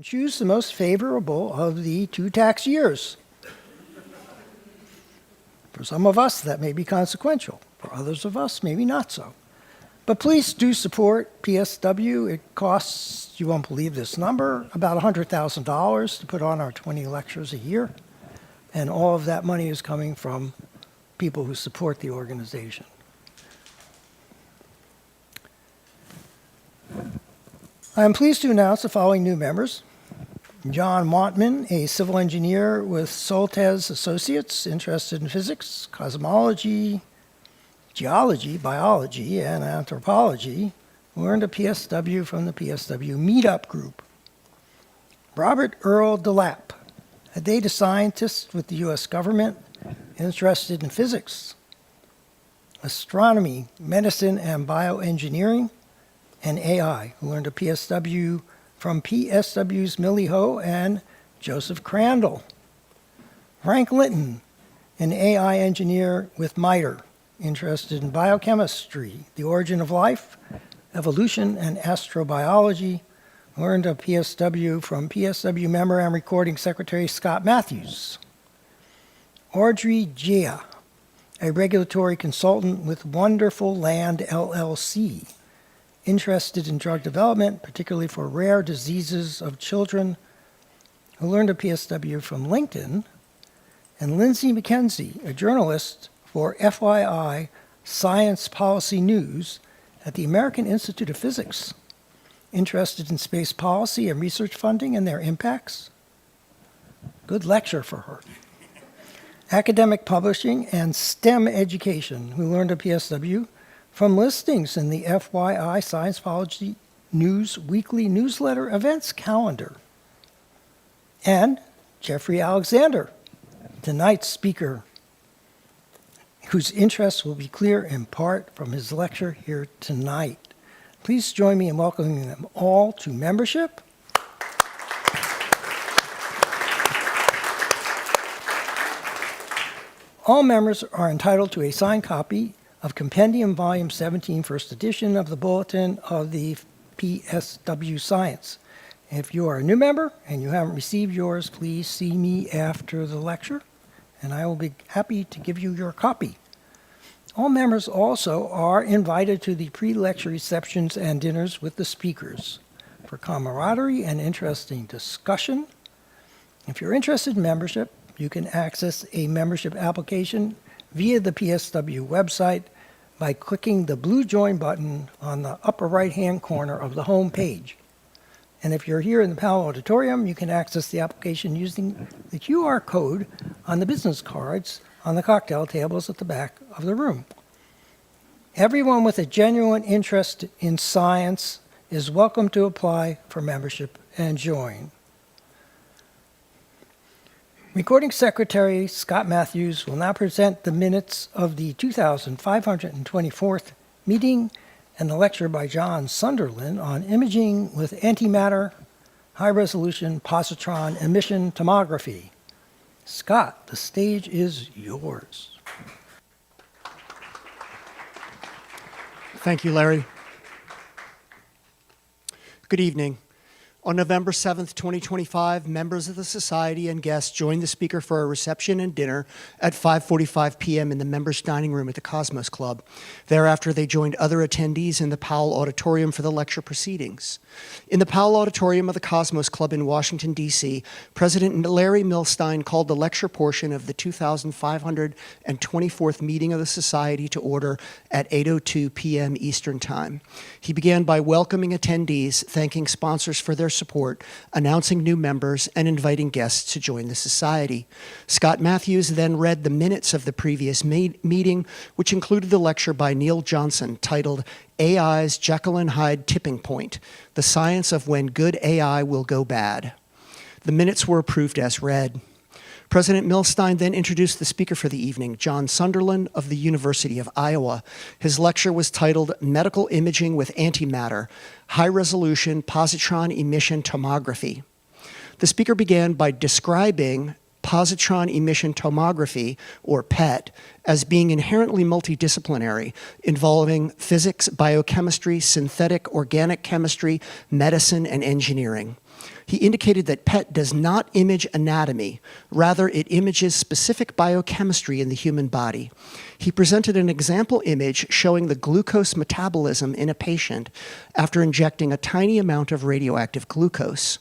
choose the most favorable of the 2 tax years. For some of us, that may be consequential. For others of us, maybe not so. But please do support PSW. It costs, you won't believe this number, about $100,000 to put on our 20 lectures a year. And all of that money is coming from people who support the organization. I am pleased to announce the following new members. John Montman, a civil engineer with Soltez Associates, interested in physics, cosmology, geology, biology, and anthropology, who earned a PSW from the PSW Meetup Group. Robert Earl DeLapp, a data scientist with the U.S. government, interested in physics, astronomy, medicine, and bioengineering, and AI, who earned a PSW from PSW's Millie Ho and Joseph Crandall. Frank Linton, an AI engineer with MITRE, interested in biochemistry, the origin of life, evolution, and astrobiology, who earned a PSW from PSW member and recording secretary Scott Matthews. Audrey Gia, a regulatory consultant with Wonderful Land LLC, interested in drug development, particularly for rare diseases of children, who learned a PSW from LinkedIn. And Lindsay McKenzie, a journalist for FYI Science Policy News at the American Institute of Physics, interested in space policy and research funding and their impacts. Good lecture for her. Academic publishing and STEM education, who learned a PSW from listings in the FYI Science Policy News weekly newsletter events calendar. And Jeffrey Alexander, tonight's speaker, whose interests will be clear in part from his lecture here tonight. Please join me in welcoming them all to membership. All members are entitled to a signed copy of Compendium Volume 17, First Edition of the Bulletin of the PSW Science. If you are a new member and you haven't received yours, please see me after the lecture, and I will be happy to give you your copy. All members also are invited to the pre-lecture receptions and dinners with the speakers for camaraderie and interesting discussion. If you're interested in membership, you can access a membership application via the PSW website by clicking the blue Join button on the upper right-hand corner of the home page. And if you're here in the Powell Auditorium, you can access the application using the QR code on the business cards on the cocktail tables at the back of the room. Everyone with a genuine interest in science is welcome to apply for membership and join. Recording Secretary Scott Matthews will now present the minutes of the 2524th meeting and the lecture by John Sunderland on imaging with antimatter, high-resolution positron emission tomography. Scott, the stage is yours. Thank you, Larry. Good evening. On November 7th, 2025, members of the Society and guests joined the speaker for a reception and dinner at 5:45 p.m. in the members' dining room at the Cosmos Club. Thereafter, they joined other attendees in the Powell Auditorium for the lecture proceedings. In the Powell Auditorium of the Cosmos Club in Washington, D.C., President Larry Milstein called the lecture portion of the 2524th meeting of the Society to order at 8:02 p.m. Eastern Time. He began by welcoming attendees, thanking sponsors for their support, announcing new members, and inviting guests to join the Society. Scott Matthews then read the minutes of the previous meeting, which included the lecture by Neil Johnson titled AI's Jekyll and Hyde Tipping Point, The Science of When Good AI Will Go Bad. The minutes were approved as read. President Milstein then introduced the speaker for the evening, John Sunderland of the University of Iowa. His lecture was titled Medical Imaging with Antimatter, High-Resolution Positron Emission Tomography. The speaker began by describing positron emission tomography, or PET, as being inherently multidisciplinary, involving physics, biochemistry, synthetic organic chemistry, medicine, and engineering. He indicated that PET does not image anatomy, rather it images specific biochemistry in the human body. He presented an example image showing the glucose metabolism in a patient after injecting a tiny amount of radioactive glucose.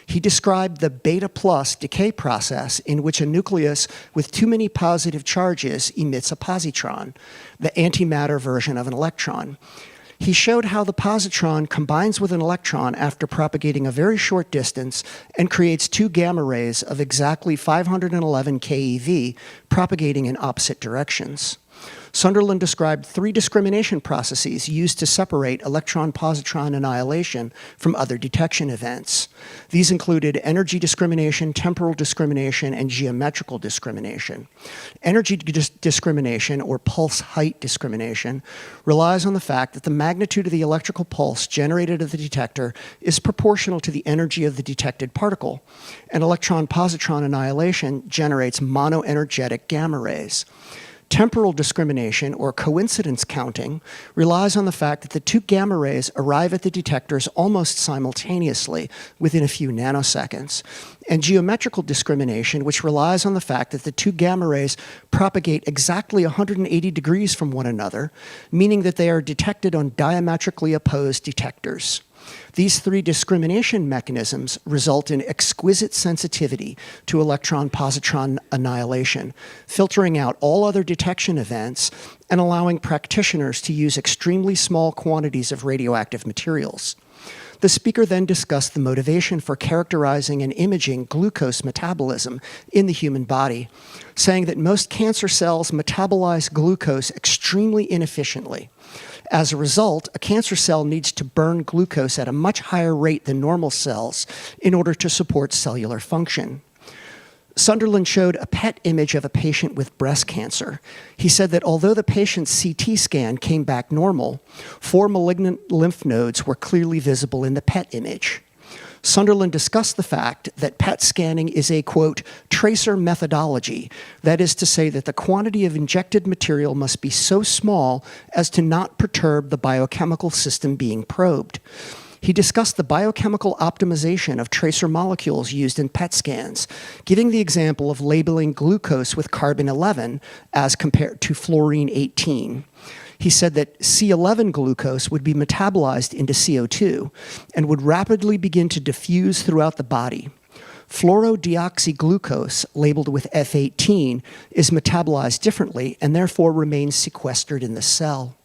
He described the beta plus decay process in which a nucleus with too many positive charges emits a positron, the antimatter version of an electron. He showed how the positron combines with an electron after propagating a very short distance and creates two gamma rays of exactly 511 keV, propagating in opposite directions. Sunderland described three discrimination processes used to separate electron-positron annihilation from other detection events. These included energy discrimination, temporal discrimination, and geometrical discrimination. Energy discrimination, or pulse height discrimination, relies on the fact that the magnitude of the electrical pulse generated at the detector is proportional to the energy of the detected particle, and electron-positron annihilation generates monoenergetic gamma rays. Temporal discrimination, or coincidence counting, relies on the fact that the two gamma rays arrive at the detectors almost simultaneously, within a few nanoseconds. And geometrical discrimination, which relies on the fact that the two gamma rays propagate exactly 180 degrees from one another, meaning that they are detected on diametrically opposed detectors. These three discrimination mechanisms result in exquisite sensitivity to electron-positron annihilation, filtering out all other detection events and allowing practitioners to use extremely small quantities of radioactive materials. The speaker then discussed the motivation for characterizing and imaging glucose metabolism in the human body, saying that most cancer cells metabolize glucose extremely inefficiently. As a result, a cancer cell needs to burn glucose at a much higher rate than normal cells in order to support cellular function. Sunderland showed a PET image of a patient with breast cancer. He said that although the patient's CT scan came back normal, 4 malignant lymph nodes were clearly visible in the PET image. Sunderland discussed the fact that PET scanning is a, quote, tracer methodology. That is to say that the quantity of injected material must be so small as to not perturb the biochemical system being probed. He discussed the biochemical optimization of tracer molecules used in PET scans, giving the example of labeling glucose with carbon-11 as compared to fluorine-18. He said that C11 glucose would be metabolized into CO2 and would rapidly begin to diffuse throughout the body. Fluorodeoxyglucose, labeled with F18, is metabolized differently and therefore remains sequestered in the cell.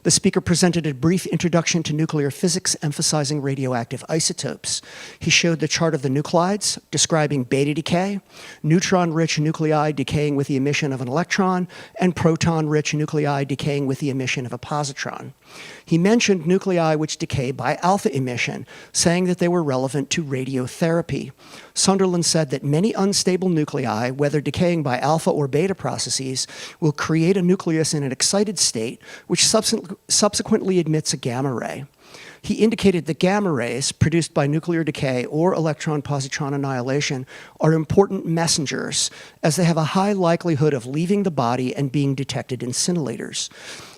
The speaker presented a brief introduction to nuclear physics, emphasizing radioactive isotopes. He showed the chart of the nuclides, describing beta decay, neutron-rich nuclei decaying with the emission of an electron, and proton-rich nuclei decaying with the emission of a positron. He mentioned nuclei which decay by alpha emission, saying that they were relevant to radiotherapy. Sunderland said that many unstable nuclei, whether decaying by alpha or beta processes, will create a nucleus in an excited state, which subsequently emits a gamma ray. He indicated that gamma rays produced by nuclear decay or electron-positron annihilation are important messengers, as they have a high likelihood of leaving the body and being detected in scintillators.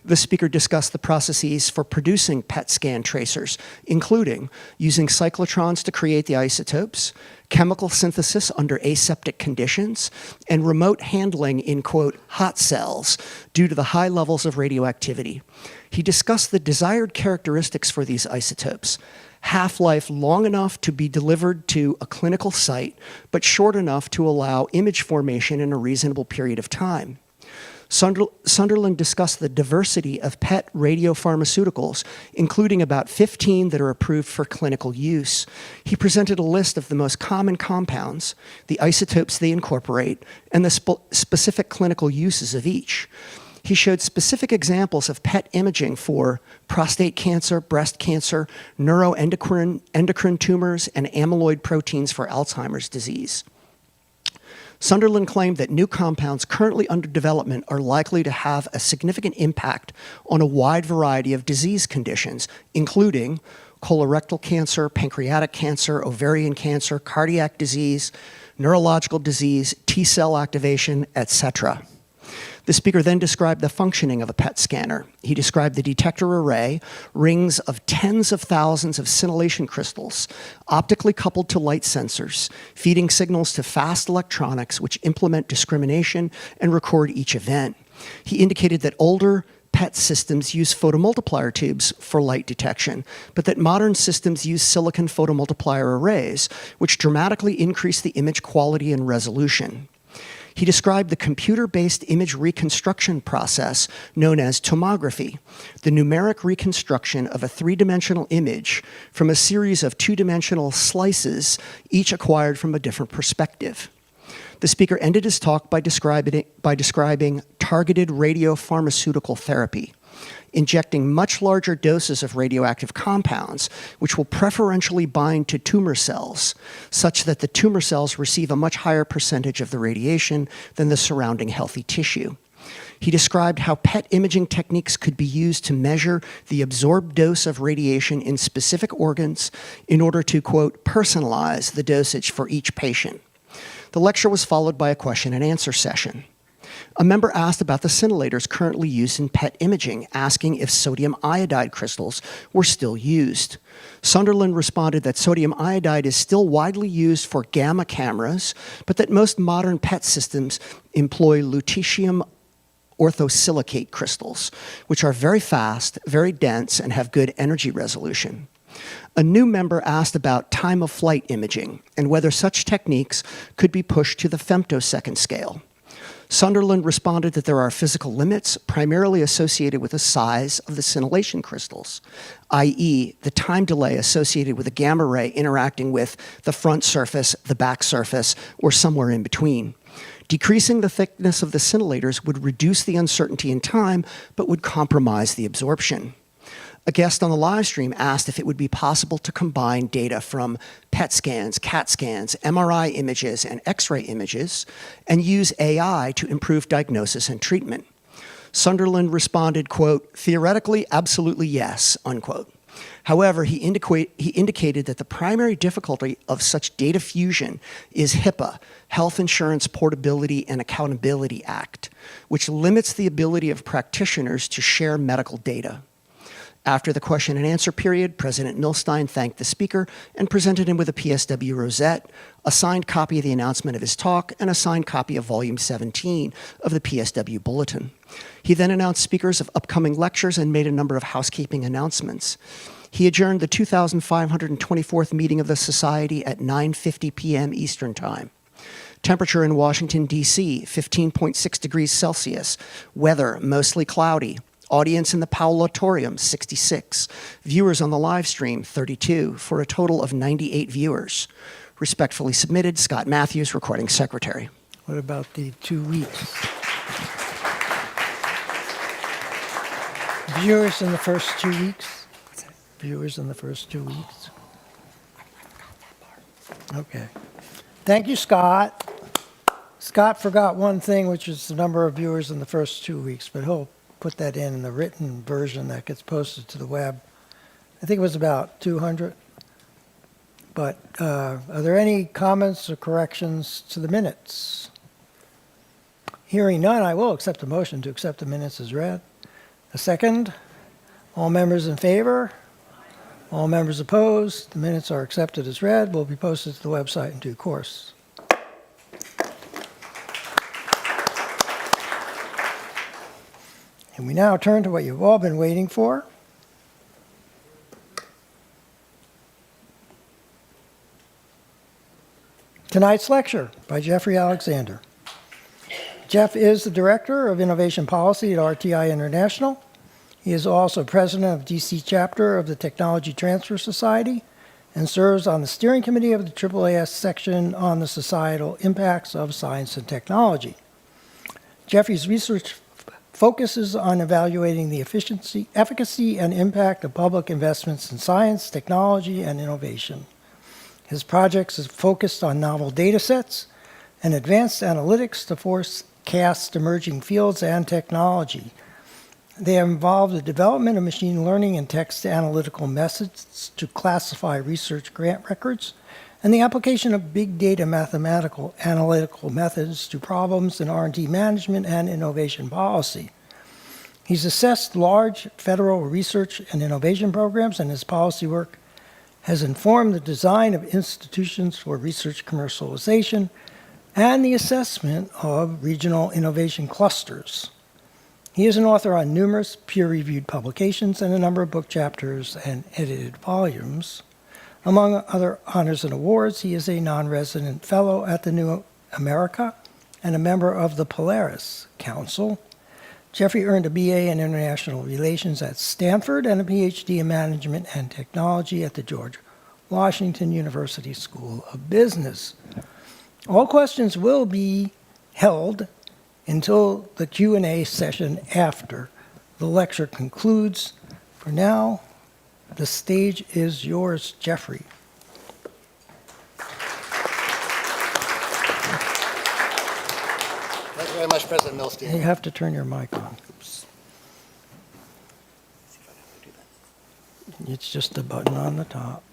The speaker discussed the processes for producing PET scan tracers, including using cyclotrons to create the isotopes, chemical synthesis under aseptic conditions, and remote handling in, quote, hot cells due to the high levels of radioactivity. He discussed the desired characteristics for these isotopes: half-life long enough to be delivered to a clinical site, but short enough to allow image formation in a reasonable period of time. Sunderland discussed the diversity of PET radiopharmaceuticals, including about 15 that are approved for clinical use. He presented a list of the most common compounds, the isotopes they incorporate, and the specific clinical uses of each. He showed specific examples of PET imaging for prostate cancer, breast cancer, neuroendocrine tumors, and amyloid proteins for Alzheimer's disease. Sunderland claimed that new compounds currently under development are likely to have a significant impact on a wide variety of disease conditions, including colorectal cancer, pancreatic cancer, ovarian cancer, cardiac disease, neurological disease, T-cell activation, etc. The speaker then described the functioning of a PET scanner. He described the detector array, rings of tens of thousands of scintillation crystals, optically coupled to light sensors, feeding signals to fast electronics which implement discrimination and record each event. He indicated that older PET systems use photomultiplier tubes for light detection, but that modern systems use silicon photomultiplier arrays, which dramatically increase the image quality and resolution. He described the computer-based image reconstruction process known as tomography, the numeric reconstruction of a three-dimensional image from a series of two-dimensional slices, each acquired from a different perspective. The speaker ended his talk by describing targeted radiopharmaceutical therapy, injecting much larger doses of radioactive compounds, which will preferentially bind to tumor cells, such that the tumor cells receive a much higher percentage of the radiation than the surrounding healthy tissue. He described how PET imaging techniques could be used to measure the absorbed dose of radiation in specific organs in order to, quote, personalize the dosage for each patient. The lecture was followed by a question and answer session. A member asked about the scintillators currently used in PET imaging, asking if sodium iodide crystals were still used. Sunderland responded that sodium iodide is still widely used for gamma cameras, but that most modern PET systems employ lutetium orthosilicate crystals, which are very fast, very dense, and have good energy resolution. A new member asked about time-of-flight imaging and whether such techniques could be pushed to the femtosecond scale. Sunderland responded that there are physical limits primarily associated with the size of the scintillation crystals, i.e., the time delay associated with a gamma ray interacting with the front surface, the back surface, or somewhere in between. Decreasing the thickness of the scintillators would reduce the uncertainty in time, but would compromise the absorption. A guest on the live stream asked if it would be possible to combine data from PET scans, CAT scans, MRI images, and X-ray images, and use AI to improve diagnosis and treatment. Sunderland responded, quote, theoretically, absolutely yes, unquote. However, he indicated that the primary difficulty of such data fusion is HIPAA, Health Insurance Portability and Accountability Act, which limits the ability of practitioners to share medical data. After the question and answer period, President Milstein thanked the speaker and presented him with a PSW rosette, a signed copy of the announcement of his talk, and a signed copy of Volume 17 of the PSW Bulletin. He then announced speakers of upcoming lectures and made a number of housekeeping announcements. He adjourned the 2,524th meeting of the Society at 9:50 p.m. Eastern Time. Temperature in Washington, D.C., 15.6 degrees Celsius. Weather, mostly cloudy. Audience in the Powell Auditorium, 66. Viewers on the live stream, 32, for a total of 98 viewers. Respectfully submitted, Scott Matthews, Recording Secretary. What about the 2 weeks? Viewers in the first 2 weeks? Viewers in the first 2 weeks? Okay. Thank you, Scott. Scott forgot one thing, which is the number of viewers in the first 2 weeks, but he'll put that in the written version that gets posted to the web. I think it was about 200. But are there any comments or corrections to the minutes? Hearing none, I will accept a motion to accept the minutes as read. A second. All members in favor? All members opposed? The minutes are accepted as read. Will be posted to the website in due course. And we now turn to what you've all been waiting for. Tonight's lecture by Jeffrey Alexander. Jeff is the Director of Innovation Policy at RTI International. He is also President of DC Chapter of the Technology Transfer Society and serves on the steering committee of the AAAS section on the societal impacts of science and technology. Jeffrey's research focuses on evaluating the efficacy, and impact of public investments in science, technology, and innovation. His projects are focused on novel data sets and advanced analytics to forecast emerging fields and technology. They have involved the development of machine learning and text analytical methods to classify research grant records and the application of big data mathematical analytical methods to problems in R&D management and innovation policy. He's assessed large federal research and innovation programs, and his policy work has informed the design of institutions for research commercialization and the assessment of regional innovation clusters. He is an author on numerous peer-reviewed publications and a number of book chapters and edited volumes. Among other honors and awards, he is a non-resident fellow at the New America and a member of the Polaris Council. Jeffrey earned a BA in International Relations at Stanford and a PhD in Management and Technology at the George Washington University School of Business. All questions will be held until the Q&A session after the lecture concludes. For now, the stage is yours, Jeffrey. Thank you very much, President Milstein. You have to turn your mic on. Oops. Let's see if I have to do that. It's just a button on the top.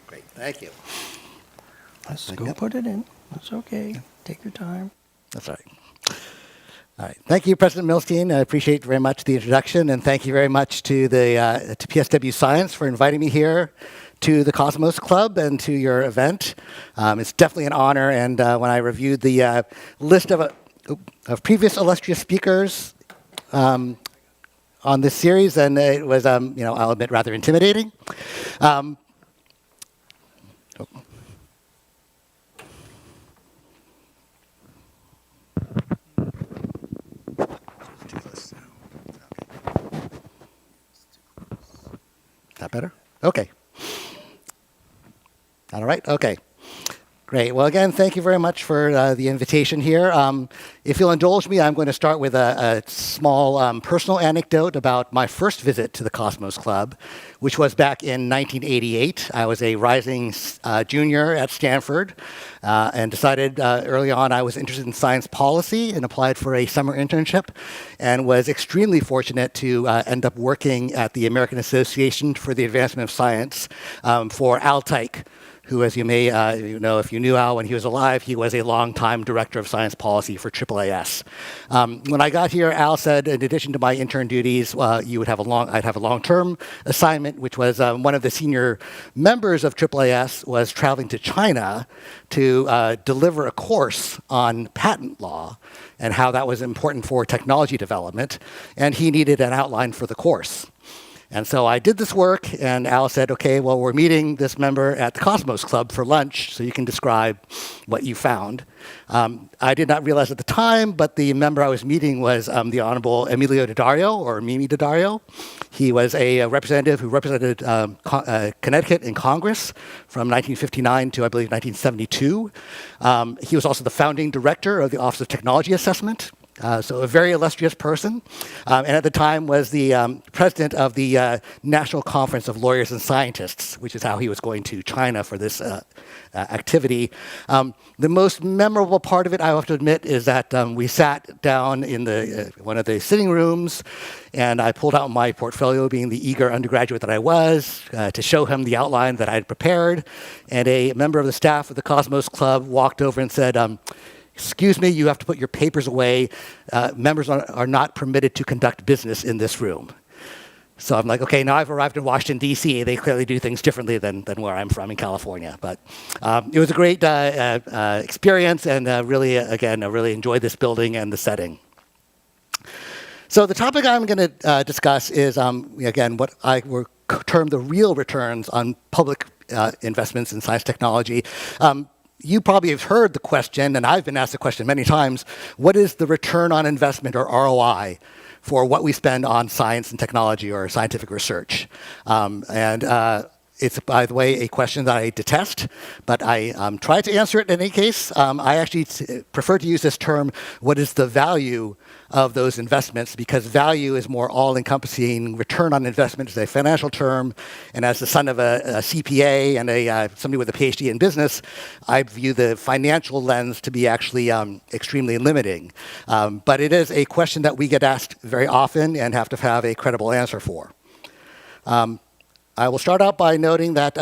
Great, thank you. Let's Thank go you. put it in. It's okay. Take your time. That's all right. All right. Thank you, President Milstein. I appreciate very much the introduction, and thank you very much to the to PSW Science for inviting me here to the Cosmos Club and to your event. It's definitely an honor, and when I reviewed the list of previous illustrious speakers on this series, and it was, I'll admit, rather intimidating. That better? Okay. All right, okay. Great. Well, again, thank you very much for the invitation here. If you'll indulge me, I'm going to start with a small personal anecdote about my first visit to the Cosmos Club, which was back in 1988. I was a rising junior at Stanford and decided early on I was interested in science policy and applied for a summer internship and was extremely fortunate to end up working at the American Association for the Advancement of Science for Al Tyke, who, as you may know, if you knew Al when he was alive, he was a longtime director of science policy for AAAS. When I got here, Al said, in addition to my intern duties, I'd have a long-term assignment, which was one of the senior members of AAAS was traveling to China to deliver a course on patent law and how that was important for technology development, and he needed an outline for the course. And so I did this work, and Al said, okay, well, we're meeting this member at the Cosmos Club for lunch, so you can describe what you found. I did not realize at the time, but the member I was meeting was the Honorable Emilio Daddario, or Mimi Daddario. He was a representative who represented Connecticut in Congress from 1959 to, I believe, 1972. He was also the founding director of the Office of Technology Assessment. So a very illustrious person, and at the time was the president of the National Conference of Lawyers and Scientists, which is how he was going to China for this activity. The most memorable part of it, I have to admit, is that we sat down in one of the sitting rooms, and I pulled out my portfolio, being the eager undergraduate that I was, to show him the outline that I had prepared, and a member of the staff of the Cosmos Club walked over and said, excuse me, you have to put your papers away. Members are not permitted to conduct business in this room. So I'm like, okay, now I've arrived in Washington, D.C. They clearly do things differently than where I'm from in California. But it was a great experience, and really, again, I really enjoyed this building and the setting. So the topic I'm going to discuss is, again, what I would term the real returns on public investments in science technology. You probably have heard the question, and I've been asked the question many times, what is the return on investment, or ROI, for what we spend on science and technology or scientific research? It's, by the way, a question that I detest, but I try to answer it in any case. I actually prefer to use this term, what is the value of those investments, because value is more all-encompassing. Return on investment is a financial term, and as the son of a CPA and somebody with a PhD in business, I view the financial lens to be actually extremely limiting. But it is a question that we get asked very often and have to have a credible answer for. I will start out by noting that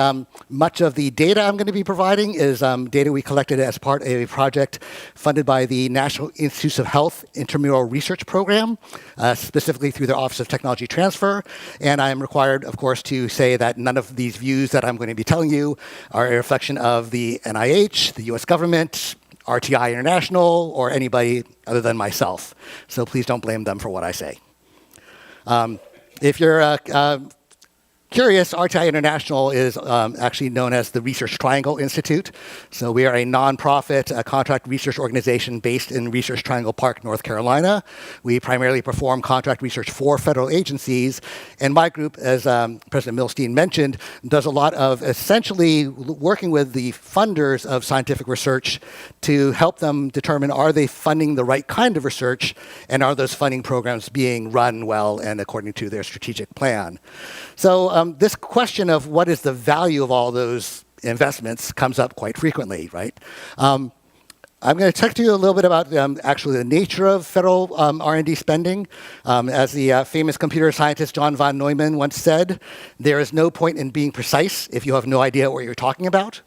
much of the data I'm going to be providing is data we collected as part of a project funded by the National Institutes of Health Intramural Research Program, specifically through their Office of Technology Transfer. And I am required, of course, to say that none of these views that I'm going to be telling you are a reflection of the NIH, the US government, RTI International, or anybody other than myself. So please don't blame them for what I say. If you're curious, RTI International is actually known as the Research Triangle Institute. So we are a nonprofit contract research organization based in Research Triangle Park, North Carolina. We primarily perform contract research for federal agencies. And my group, as President Milstein mentioned, does a lot of essentially working with the funders of scientific research to help them determine, are they funding the right kind of research, and are those funding programs being run well and according to their strategic plan. So this question of what is the value of all those investments comes up quite frequently, right? I'm going to talk to you a little bit about actually the nature of federal R&D spending. As the famous computer scientist John von Neumann once said, there is no point in being precise if you have no idea what you're talking about.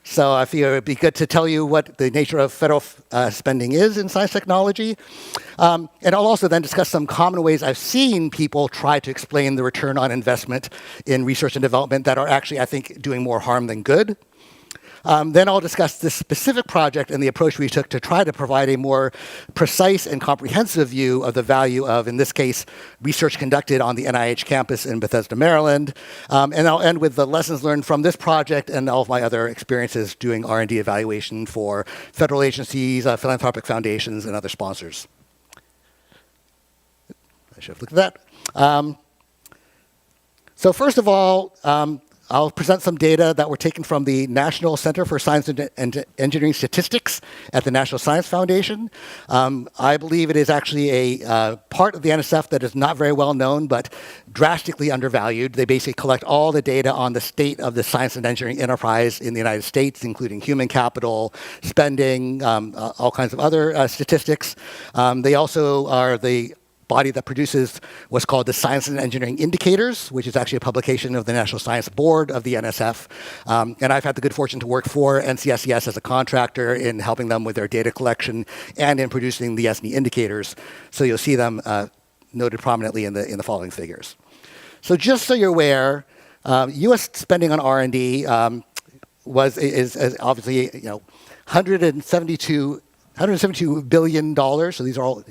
So I figure it would be good to tell you what the nature of federal spending is in science technology. And I'll also then discuss some common ways I've seen people try to explain the return on investment in research and development that are actually, I think, doing more harm than good. Then I'll discuss this specific project and the approach we took to try to provide a more precise and comprehensive view of the value of, in this case, research conducted on the NIH campus in Bethesda, Maryland. And I'll end with the lessons learned from this project and all of my other experiences doing R&D evaluation for federal agencies, philanthropic foundations, and other sponsors. I should have looked at that. So first of all, I'll present some data that were taken from the National Center for Science and Engineering Statistics at the National Science Foundation. I believe it is actually a part of the NSF that is not very well known, but drastically undervalued. They basically collect all the data on the state of the science and engineering enterprise in the United States, including human capital, spending, all kinds of other statistics. They also are the body that produces what's called the Science and Engineering Indicators, which is actually a publication of the National Science Board of the NSF. And I've had the good fortune to work for NCSES as a contractor in helping them with their data collection and in producing the SNE indicators. So you'll see them noted prominently in the following figures. So just so you're aware, U.S. spending on R&D is obviously $172 billion. So these are all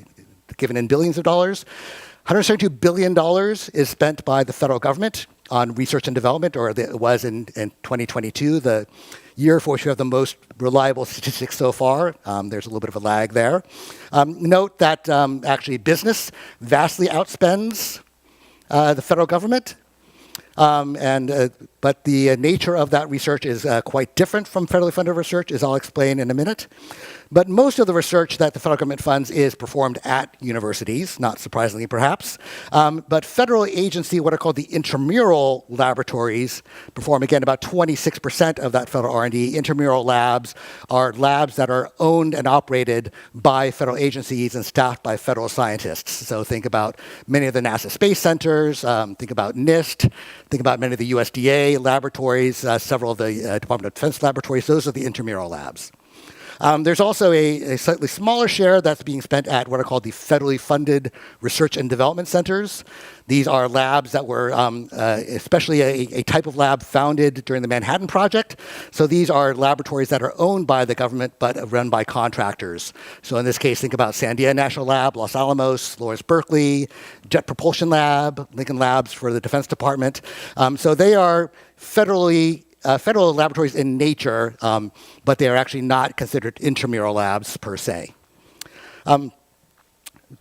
given in billions of dollars. $172 billion is spent by the federal government on research and development, or it was in 2022, the year for which we have the most reliable statistics so far. There's a little bit of a lag there. Note that actually business vastly outspends the federal government. But the nature of that research is quite different from federally funded research, as I'll explain in a minute. But most of the research that the federal government funds is performed at universities, not surprisingly perhaps. But federal agency, what are called the intramural laboratories, perform again about 26% of that federal R&D. Intramural labs are labs that are owned and operated by federal agencies and staffed by federal scientists. So think about many of the NASA space centers, think about NIST, think about many of the USDA laboratories, several of the Department of Defense laboratories. Those are the intramural labs. There's also a slightly smaller share that's being spent at what are called the federally funded research and development centers. These are labs that were especially a type of lab founded during the Manhattan Project. So these are laboratories that are owned by the government but run by contractors. So in this case, think about Sandia National Lab, Los Alamos, Lawrence Berkeley, Jet Propulsion Lab, Lincoln Labs for the Defense Department. So they are federal laboratories in nature, but they are actually not considered intramural labs per se.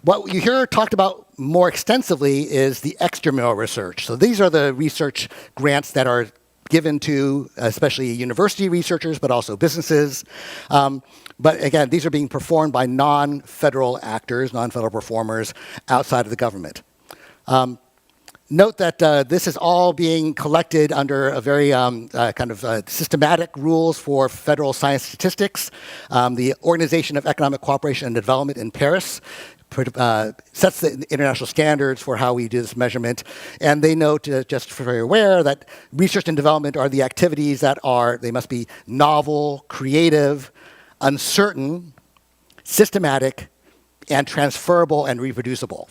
What you hear talked about more extensively is the extramural research. So these are the research grants that are given to especially university researchers, but also businesses. But again, these are being performed by non-federal actors, non-federal performers outside of the government. Note that this is all being collected under a very systematic rules for federal science statistics. The Organization of Economic Cooperation and Development in Paris sets the international standards for how we do this measurement. And they note, just for you're aware, that research and development are the activities that they must be novel, creative, uncertain, systematic, and transferable and reproducible.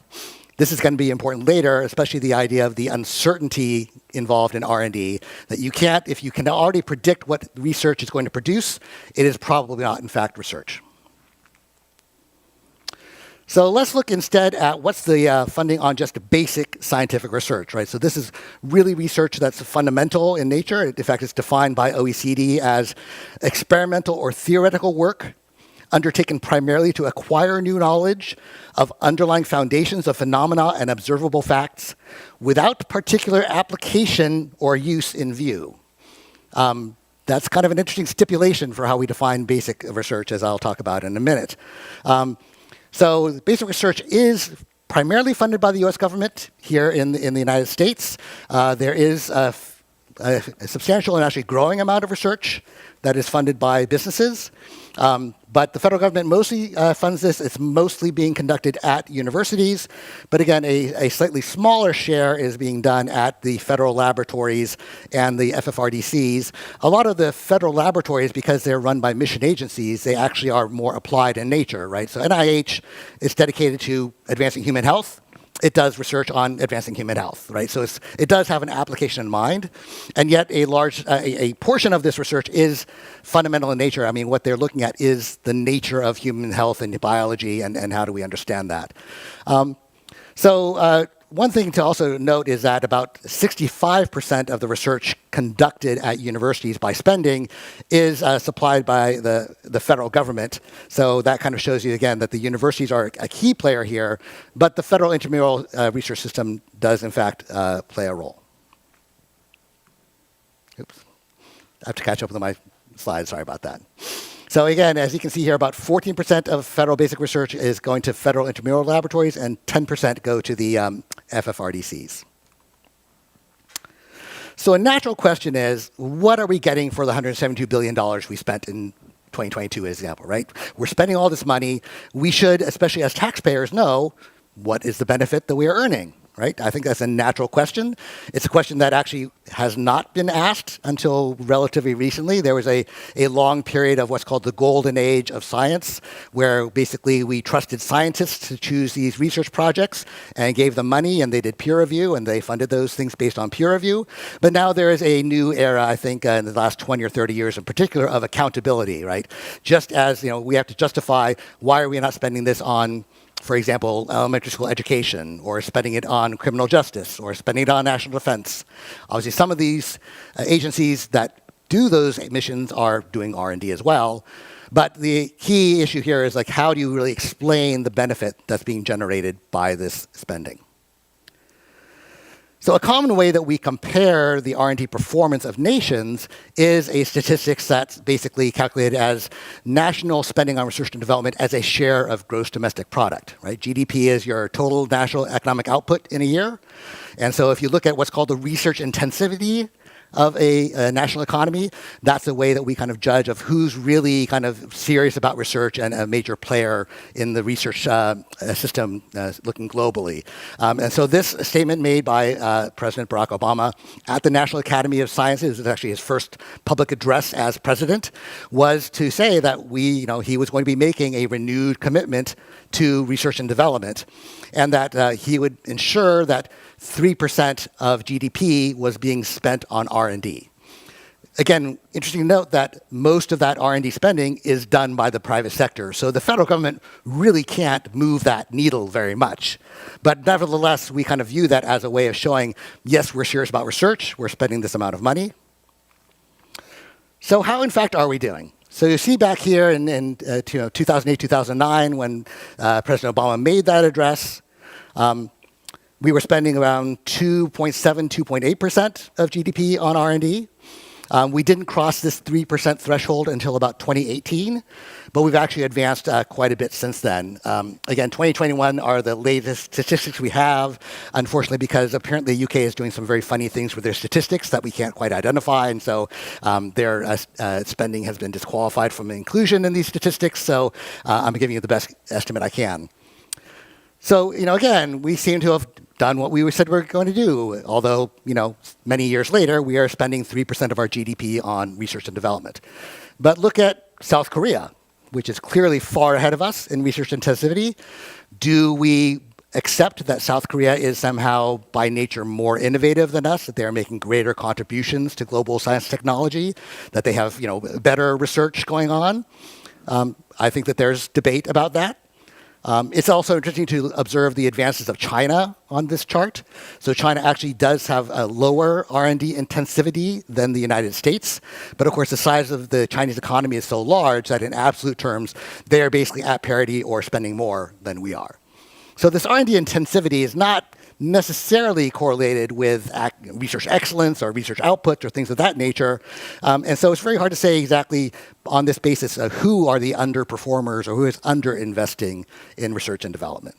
This is going to be important later, especially the idea of the uncertainty involved in R&D, that if you can already predict what research is going to produce, it is probably not, in fact, research. So let's look instead at what's the funding on just basic scientific research, right? So this is really research that's fundamental in nature. In fact, it's defined by OECD as experimental or theoretical work undertaken primarily to acquire new knowledge of underlying foundations of phenomena and observable facts without particular application or use in view. That's kind of an interesting stipulation for how we define basic research, as I'll talk about in a minute. So basic research is primarily funded by the US government here in the United States. There is a substantial and actually growing amount of research that is funded by businesses. But the federal government mostly funds this. It's mostly being conducted at universities. But again, a slightly smaller share is being done at the federal laboratories and the FFRDCs. A lot of the federal laboratories, because they're run by mission agencies, they actually are more applied in nature, right? So NIH is dedicated to advancing human health. It does research on advancing human health, right? So it does have an application in mind, and yet a portion of this research is fundamental in nature. I mean, what they're looking at is the nature of human health and biology, and how do we understand that. One thing to also note is that about 65% of the research conducted at universities by spending is supplied by the federal government. So that kind of shows you, again, that the universities are a key player here, but the federal intramural research system does, in fact, play a role. Oops. I have to catch up with my slides. Sorry about that. So again, as you can see here, about 14% of federal basic research is going to federal intramural laboratories, and 10% go to the FFRDCs. So a natural question is, what are we getting for the $172 billion we spent in 2022, as an example, right? We're spending all this money. We should, especially as taxpayers, know what is the benefit that we are earning, right? I think that's a natural question. It's a question that actually has not been asked until relatively recently. There was a long period of what's called the golden age of science, where basically we trusted scientists to choose these research projects and gave them money, and they did peer review, and they funded those things based on peer review. But now there is a new era, I think, in the last 20 or 30 years in particular, of accountability, right? Just as, we have to justify, why are we not spending this on, for example, elementary school education, or spending it on criminal justice, or spending it on national defense. Obviously, some of these agencies that do those missions are doing R&D as well. But the key issue here is, how do you really explain the benefit that's being generated by this spending? So a common way that we compare the R&D performance of nations is a statistics that's basically calculated as national spending on research and development as a share of gross domestic product, right? GDP is your total national economic output in a year. And so if you look at what's called the research intensivity of a national economy, that's a way that we kind of judge of who's really kind of serious about research and a major player in the research system looking globally. And so this statement made by President Barack Obama at the National Academy of Sciences, is actually his first public address as president, was to say that he was going to be making a renewed commitment to research and development, and that he would ensure that 3% of GDP was being spent on R&D. Again, interesting to note that most of that R&D spending is done by the private sector. So the federal government really can't move that needle very much. But nevertheless, we kind of view that as a way of showing, yes, we're serious about research. We're spending this amount of money. So how, in fact, are we doing? So you see back here in 2008, 2009, when President Obama made that address, we were spending around 2.7, 2.8% of GDP on R&D. We didn't cross this 3% threshold until about 2018, but we've actually advanced quite a bit since then. Again, 2021 are the latest statistics we have, unfortunately, because apparently the UK is doing some very funny things with their statistics that we can't quite identify, and so their spending has been disqualified from inclusion in these statistics, so I'm giving you the best estimate I can. So, again, we seem to have done what we said we were going to do, although, many years later, we are spending 3% of our GDP on research and development. But look at South Korea, which is clearly far ahead of us in research intensivity. Do we accept that South Korea is somehow by nature more innovative than us, that they are making greater contributions to global science technology, that they have better research going on? I think that there's debate about that. It's also interesting to observe the advances of China on this chart. So China actually does have a lower R&D intensivity than the United States. But of course, the size of the Chinese economy is so large that in absolute terms, they are basically at parity or spending more than we are. So this R&D intensivity is not necessarily correlated with research excellence or research output or things of that nature. And so it's very hard to say exactly on this basis of who are the underperformers or who is underinvesting in research and development.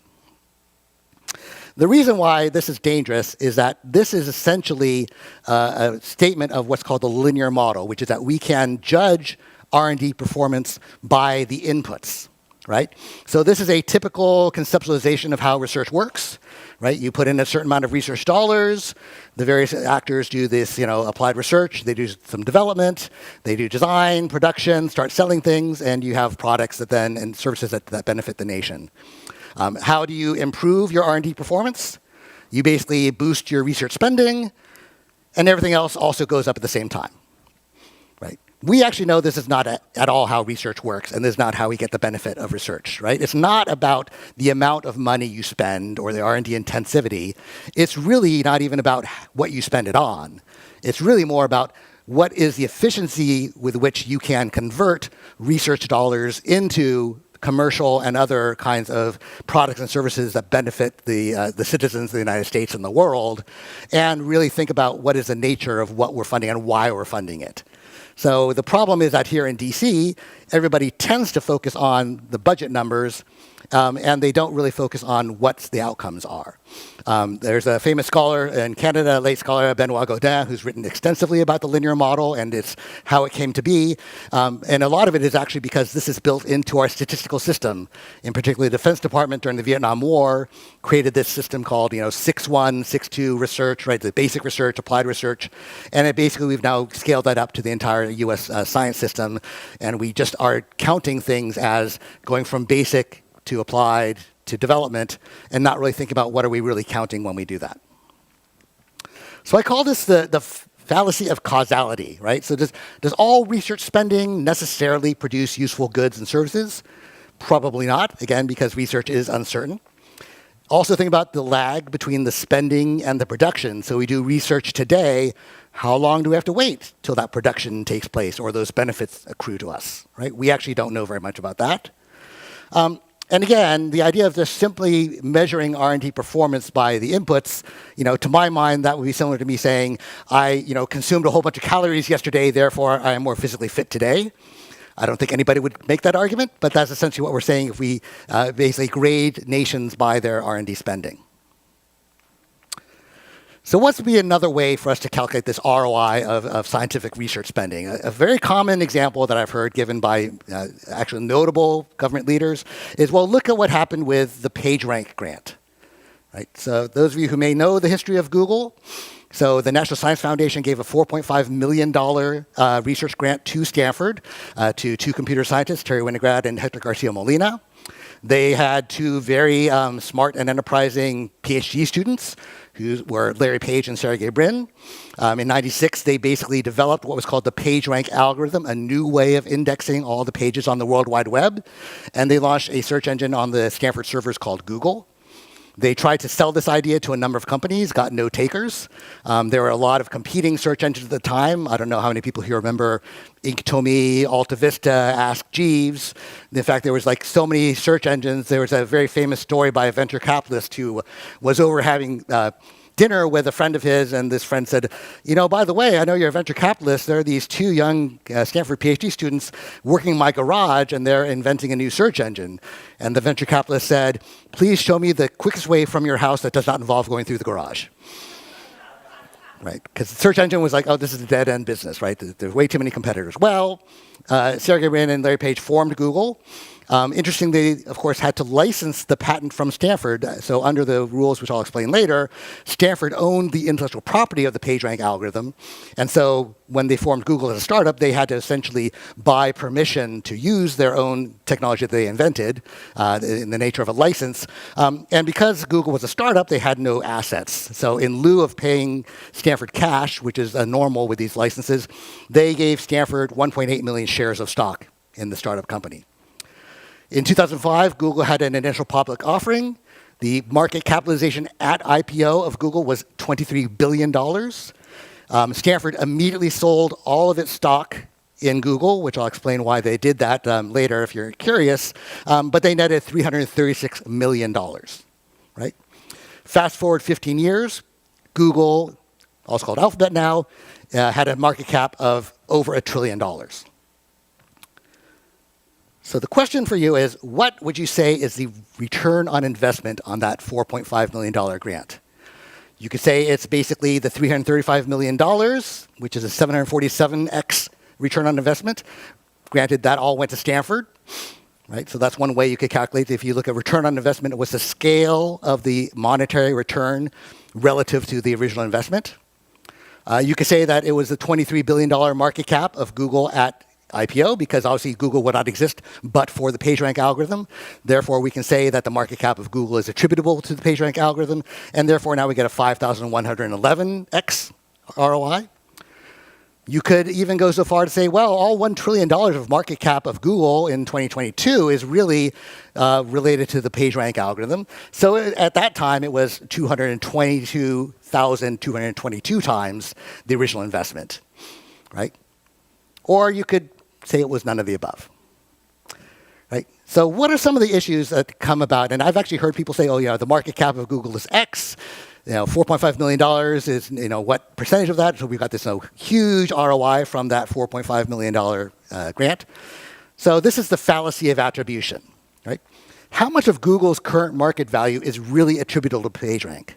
The reason why this is dangerous is that this is essentially a statement of what's called the linear model, which is that we can judge R&D performance by the inputs. Right? So this is a typical conceptualization of how research works, right? You put in a certain amount of research dollars, the various actors do this, applied research, they do some development, they do design, production, start selling things, and you have products that then, and services that benefit the nation. How do you improve your R&D performance? You basically boost your research spending, and everything else also goes up at the same time, right? We actually know this is not at all how research works, and this is not how we get the benefit of research, right? It's not about the amount of money you spend or the R&D intensivity. It's really not even about what you spend it on. It's really more about what is the efficiency with which you can convert research dollars into commercial and other kinds of products and services that benefit the citizens of the United States and the world, and really think about what is the nature of what we're funding and why we're funding it. So the problem is that here in DC, everybody tends to focus on the budget numbers, and they don't really focus on what the outcomes are. There's a famous scholar in Canada, late scholar Benoit Godin, who's written extensively about the linear model and it's how it came to be. And a lot of it is actually because this is built into our statistical system. In particular, the Defense Department during the Vietnam War created this system called 6-1, 6-2 research, right? The basic research, applied research. And we've now scaled that up to the entire US science system. And we just are counting things as going from basic to applied to development and not really think about what are we really counting when we do that. So I call this the fallacy of causality, right? So does all research spending necessarily produce useful goods and services? Probably not, again, because research is uncertain. Also think about the lag between the spending and the production. So we do research today, how long do we have to wait till that production takes place or those benefits accrue to us, right? We actually don't know very much about that. And again, the idea of just simply measuring R&D performance by the inputs, to my mind, that would be similar to me saying, I, consumed a whole bunch of calories yesterday, therefore I am more physically fit today. I don't think anybody would make that argument, but that's essentially what we're saying if we basically grade nations by their R&D spending. So what's be another way for us to calculate this ROI of scientific research spending? A very common example that I've heard given by actually notable government leaders is, well, look at what happened with the PageRank grant. Right? So those of you who may know the history of Google, so the National Science Foundation gave a $4.5 million research grant to Stanford to two computer scientists, Terry Winograd and Hector Garcia Molina. They had two very smart and enterprising PhD students who were Larry Page and Sergey Brin. In '96, they basically developed what was called the PageRank algorithm, a new way of indexing all the pages on the World Wide Web. And they launched a search engine on the Stanford servers called Google. They tried to sell this idea to a number of companies, got no takers. There were a lot of competing search engines at the time. I don't know how many people here remember Inktomi, AltaVista, Ask Jeeves. In fact, there was so many search engines. There was a very famous story by a venture capitalist who was over having dinner with a friend of his, and this friend said, by the way, I know you're a venture capitalist. There are these two young Stanford PhD students working in my garage, and they're inventing a new search engine. And the venture capitalist said, please show me the quickest way from your house that does not involve going through the garage. Right? Because the search engine was like, oh, this is a dead-end business, right? There's way too many competitors. Well, Sergey Brin and Larry Page formed Google. Interestingly, of course, had to license the patent from Stanford. So under the rules, which I'll explain later, Stanford owned the intellectual property of the PageRank algorithm. And so when they formed Google as a startup, they had to essentially buy permission to use their own technology that they invented in the nature of a license. And because Google was a startup, they had no assets. So in lieu of paying Stanford cash, which is normal with these licenses, they gave Stanford 1.8 million shares of stock in the startup company. In 2005, Google had an initial public offering. The market capitalization at IPO of Google was $23 billion. Stanford immediately sold all of its stock in Google, which I'll explain why they did that later if you're curious. But they netted $336 million, right? Fast forward 15 years, Google, also called Alphabet now, had a market cap of over $1 trillion. So the question for you is, what would you say is the return on investment on that $4.5 million grant? You could say it's basically the $335 million, which is a 747x return on investment. Granted, that all went to Stanford, right? So that's one way you could calculate. If you look at return on investment, it was the scale of the monetary return relative to the original investment. You could say that it was the $23 billion market cap of Google at IPO, because obviously Google would not exist but for the PageRank algorithm. Therefore, we can say that the market cap of Google is attributable to the PageRank algorithm, and therefore now we get a 5,111x ROI. You could even go so far to say, well, all $1 trillion of market cap of Google in 2022 is really related to the PageRank algorithm. So at that time, it was 222,222 times the original investment, right? Or you could say it was none of the above, right? So what are some of the issues that come about? And I've actually heard people say, oh, yeah, the market cap of Google is X. $4.5 million is, what percentage of that? So we've got this huge ROI from that $4.5 million grant. So this is the fallacy of attribution, right? How much of Google's current market value is really attributable to PageRank?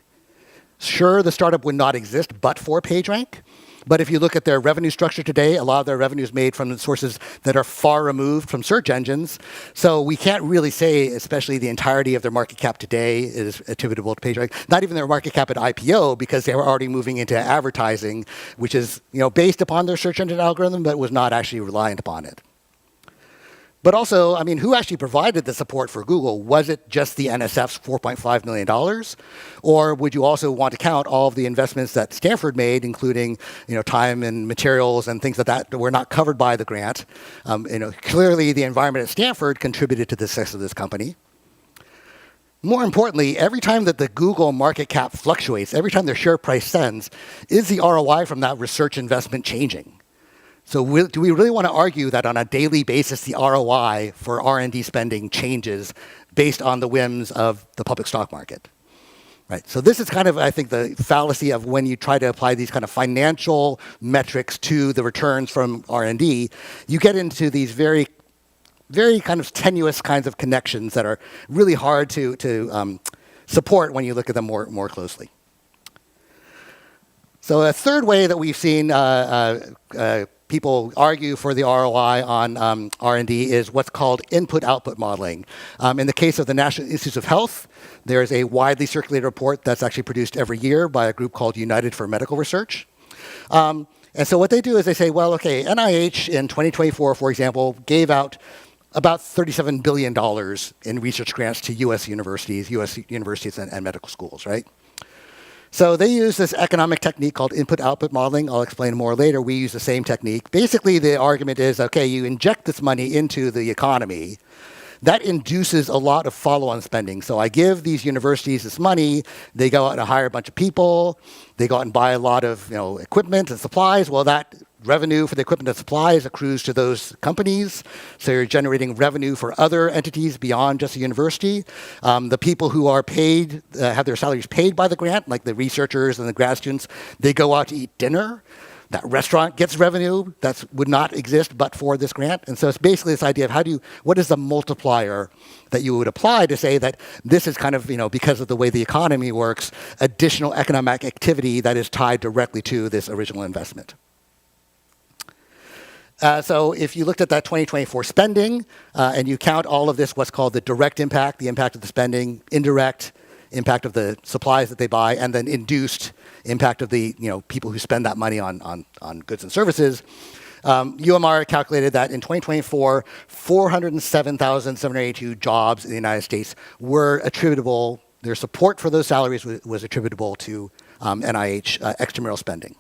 Sure, the startup would not exist but for PageRank. But if you look at their revenue structure today, a lot of their revenue is made from sources that are far removed from search engines. So we can't really say, especially the entirety of their market cap today is attributable to PageRank. Not even their market cap at IPO, because they were already moving into advertising, which is based upon their search engine algorithm, but was not actually reliant upon it. But also, who actually provided the support for Google? Was it just the NSF's $4.5 million? Or would you also want to count all of the investments that Stanford made, including time and materials and things like that were not covered by the grant? Clearly, the environment at Stanford contributed to the success of this company. More importantly, every time that the Google market cap fluctuates, every time their share price ascends, is the ROI from that research investment changing? So do we really want to argue that on a daily basis, the ROI for R&D spending changes based on the whims of the public stock market? Right. So this is kind of, I think, the fallacy of when you try to apply these kind of financial metrics to the returns from R&D, you get into these very, very kind of tenuous kinds of connections that are really hard to support when you look at them more closely. So a third way that we've seen people argue for the ROI on R&D is what's called input-output modeling. In the case of the National Institutes of Health, there is a widely circulated report that's actually produced every year by a group called United for Medical Research. And so what they do is they say, well, okay, NIH in 2024, for example, gave out about $37 billion in research grants to U.S. universities and medical schools, right? So they use this economic technique called input-output modeling. I'll explain more later. We use the same technique. Basically, the argument is, okay, you inject this money into the economy. That induces a lot of follow-on spending. So I give these universities this money. They go out and hire a bunch of people. They go out and buy a lot of equipment and supplies. Well, that revenue for the equipment and supplies accrues to those companies. So you're generating revenue for other entities beyond just the university. The people who are paid, have their salaries paid by the grant, like the researchers and the grad students, they go out to eat dinner. That restaurant gets revenue that would not exist but for this grant. And so it's basically this idea of what is the multiplier that you would apply to say that this is kind of, because of the way the economy works, additional economic activity that is tied directly to this original investment. So if you looked at that 2024 spending and you count all of this, what's called the direct impact, the impact of the spending, indirect impact of the supplies that they buy, and then induced impact of the people who spend that money on goods and services, UMR calculated that in 2024, 407,782 jobs in the United States were attributable, their support for those salaries was attributable to NIH extramural spending.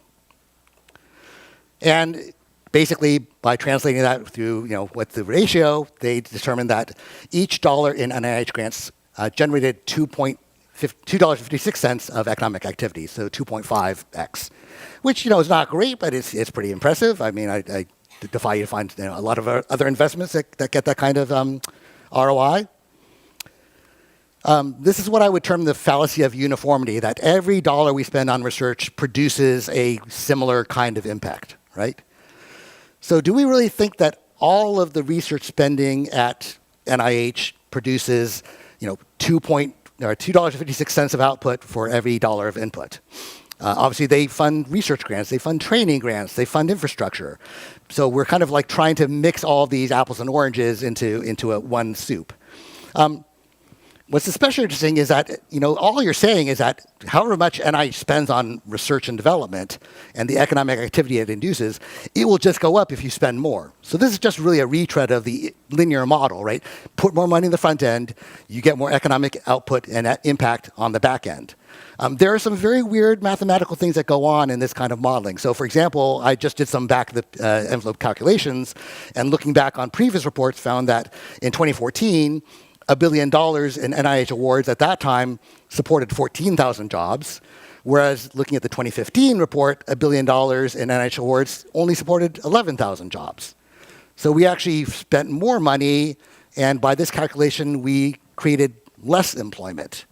And basically, by translating that through, what's the ratio, they determined that each dollar in NIH grants generated $2.56 of economic activity, so 2.5x, which, is not great, but it's pretty impressive. I mean, I defy you to find a lot of other investments that get that kind of ROI. This is what I would term the fallacy of uniformity, that every dollar we spend on research produces a similar kind of impact, right? So do we really think that all of the research spending at NIH produces, $2.56 of output for every dollar of input? Obviously, they fund research grants, they fund training grants, they fund infrastructure. So we're kind of like trying to mix all these apples and oranges into a one soup. What's especially interesting is that, all you're saying is that however much NIH spends on research and development and the economic activity it induces, it will just go up if you spend more. So this is just really a retread of the linear model, right? Put more money in the front end, you get more economic output and impact on the back end. There are some very weird mathematical things that go on in this kind of modeling. So for example, I just did some back of the envelope calculations, and looking back on previous reports found that in 2014, $1 billion in NIH awards at that time supported 14,000 jobs, whereas looking at the 2015 report, $1 billion in NIH awards only supported 11,000 jobs. So we actually spent more money, and by this calculation, we created less employment.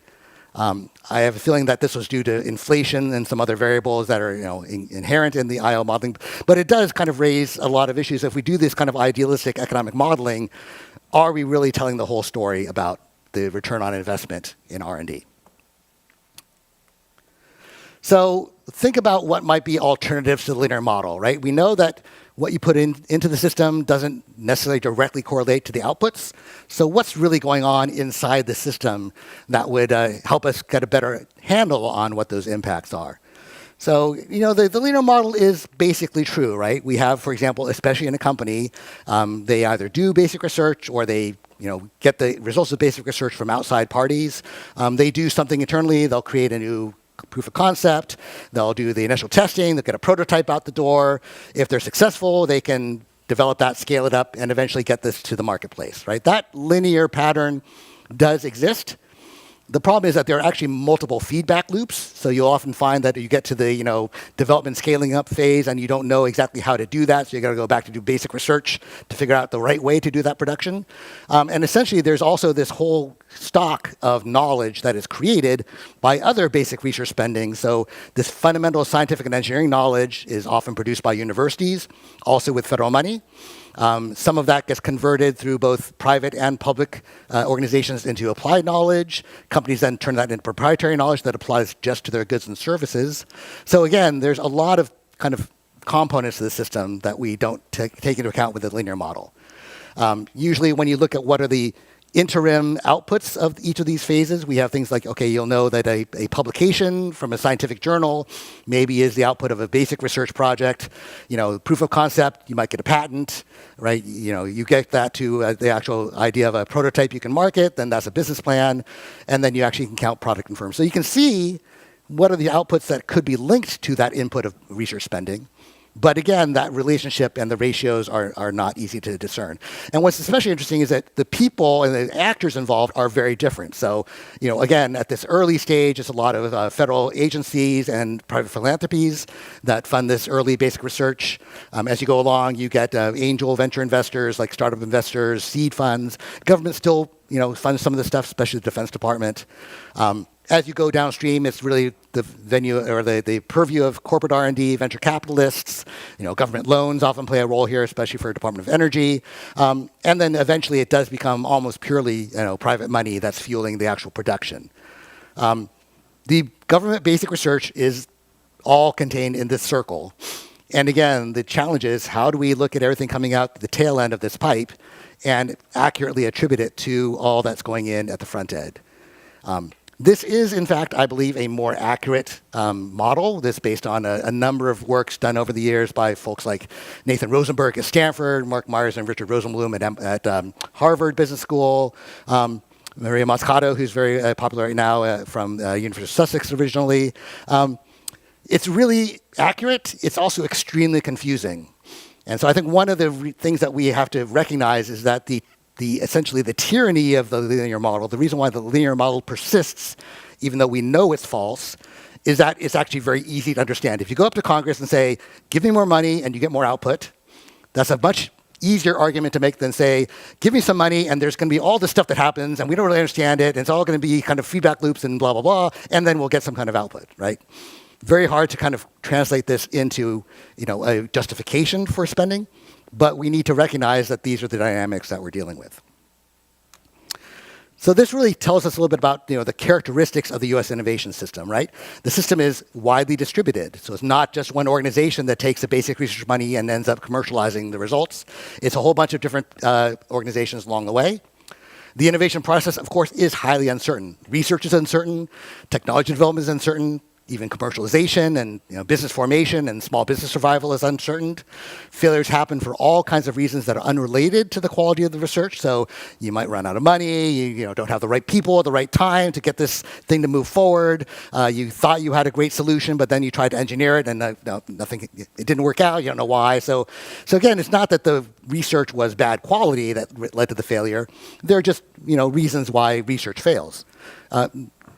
I have a feeling that this was due to inflation and some other variables that are inherent in the IO modeling, but it does kind of raise a lot of issues. If we do this kind of idealistic economic modeling, are we really telling the whole story about the return on investment in R&D? So think about what might be alternatives to the linear model, right? We know that what you put into the system doesn't necessarily directly correlate to the outputs. So what's really going on inside the system that would help us get a better handle on what those impacts are? So, the linear model is basically true, right? We have, for example, especially in a company, they either do basic research or they, get the results of basic research from outside parties. They do something internally, they'll create a new proof of concept, they'll do the initial testing, they'll get a prototype out the door. If they're successful, they can develop that, scale it up, and eventually get this to the marketplace, right? That linear pattern does exist. The problem is that there are actually multiple feedback loops. So you'll often find that you get to the development scaling up phase and you don't know exactly how to do that. So you got to go back to do basic research to figure out the right way to do that production. And essentially, there's also this whole stock of knowledge that is created by other basic research spending. So this fundamental scientific and engineering knowledge is often produced by universities, also with federal money. Some of that gets converted through both private and public organizations into applied knowledge. Companies then turn that into proprietary knowledge that applies just to their goods and services. So again, there's a lot of kind of components to the system that we don't take into account with the linear model. Usually when you look at what are the interim outputs of each of these phases, we have things like, okay, you'll know that a publication from a scientific journal maybe is the output of a basic research project. Proof of concept, you might get a patent, right? You get that to the actual idea of a prototype you can market, then that's a business plan, and then you actually can count product and firms. So you can see what are the outputs that could be linked to that input of research spending. But again, that relationship and the ratios are not easy to discern. And what's especially interesting is that the people and the actors involved are very different. So, again, at this early stage, it's a lot of federal agencies and private philanthropies that fund this early basic research. As you go along, you get angel venture investors like startup investors, seed funds. Government still, funds some of this stuff, especially the Defense Department. As you go downstream, it's really the venue or the purview of corporate R&D, venture capitalists. Government loans often play a role here, especially for Department of Energy. And then eventually it does become almost purely private money that's fueling the actual production. The government basic research is all contained in this circle. And again, the challenge is how do we look at everything coming out the tail end of this pipe and accurately attribute it to all that's going in at the front end? This is, in fact, I believe, a more accurate model. This is based on a number of works done over the years by folks like Nathan Rosenberg at Stanford, Mark Myers and Richard Rosenblum at Harvard Business School, Maria Mazzucato, who's very popular right now from University of Sussex originally. It's really accurate. It's also extremely confusing. And so I think one of the things that we have to recognize is that essentially the tyranny of the linear model, the reason why the linear model persists, even though we know it's false, is that it's actually very easy to understand. If you go up to Congress and say, give me more money and you get more output, that's a much easier argument to make than say, give me some money and there's going to be all this stuff that happens and we don't really understand it and it's all going to be kind of feedback loops and blah, blah, blah, and then we'll get some kind of output, right? Very hard to kind of translate this into, a justification for spending. But we need to recognize that these are the dynamics that we're dealing with. So this really tells us a little bit about the characteristics of the U.S. innovation system, right? The system is widely distributed. So it's not just one organization that takes the basic research money and ends up commercializing the results. It's a whole bunch of different organizations along the way. The innovation process, of course, is highly uncertain. Research is uncertain. Technology development is uncertain. Even commercialization and business formation and small business survival is uncertain. Failures happen for all kinds of reasons that are unrelated to the quality of the research. So you might run out of money, you don't have the right people at the right time to get this thing to move forward. You thought you had a great solution, but then you tried to engineer it and nothing, it didn't work out. You don't know why. So again, it's not that the research was bad quality that led to the failure. There are just reasons why research fails.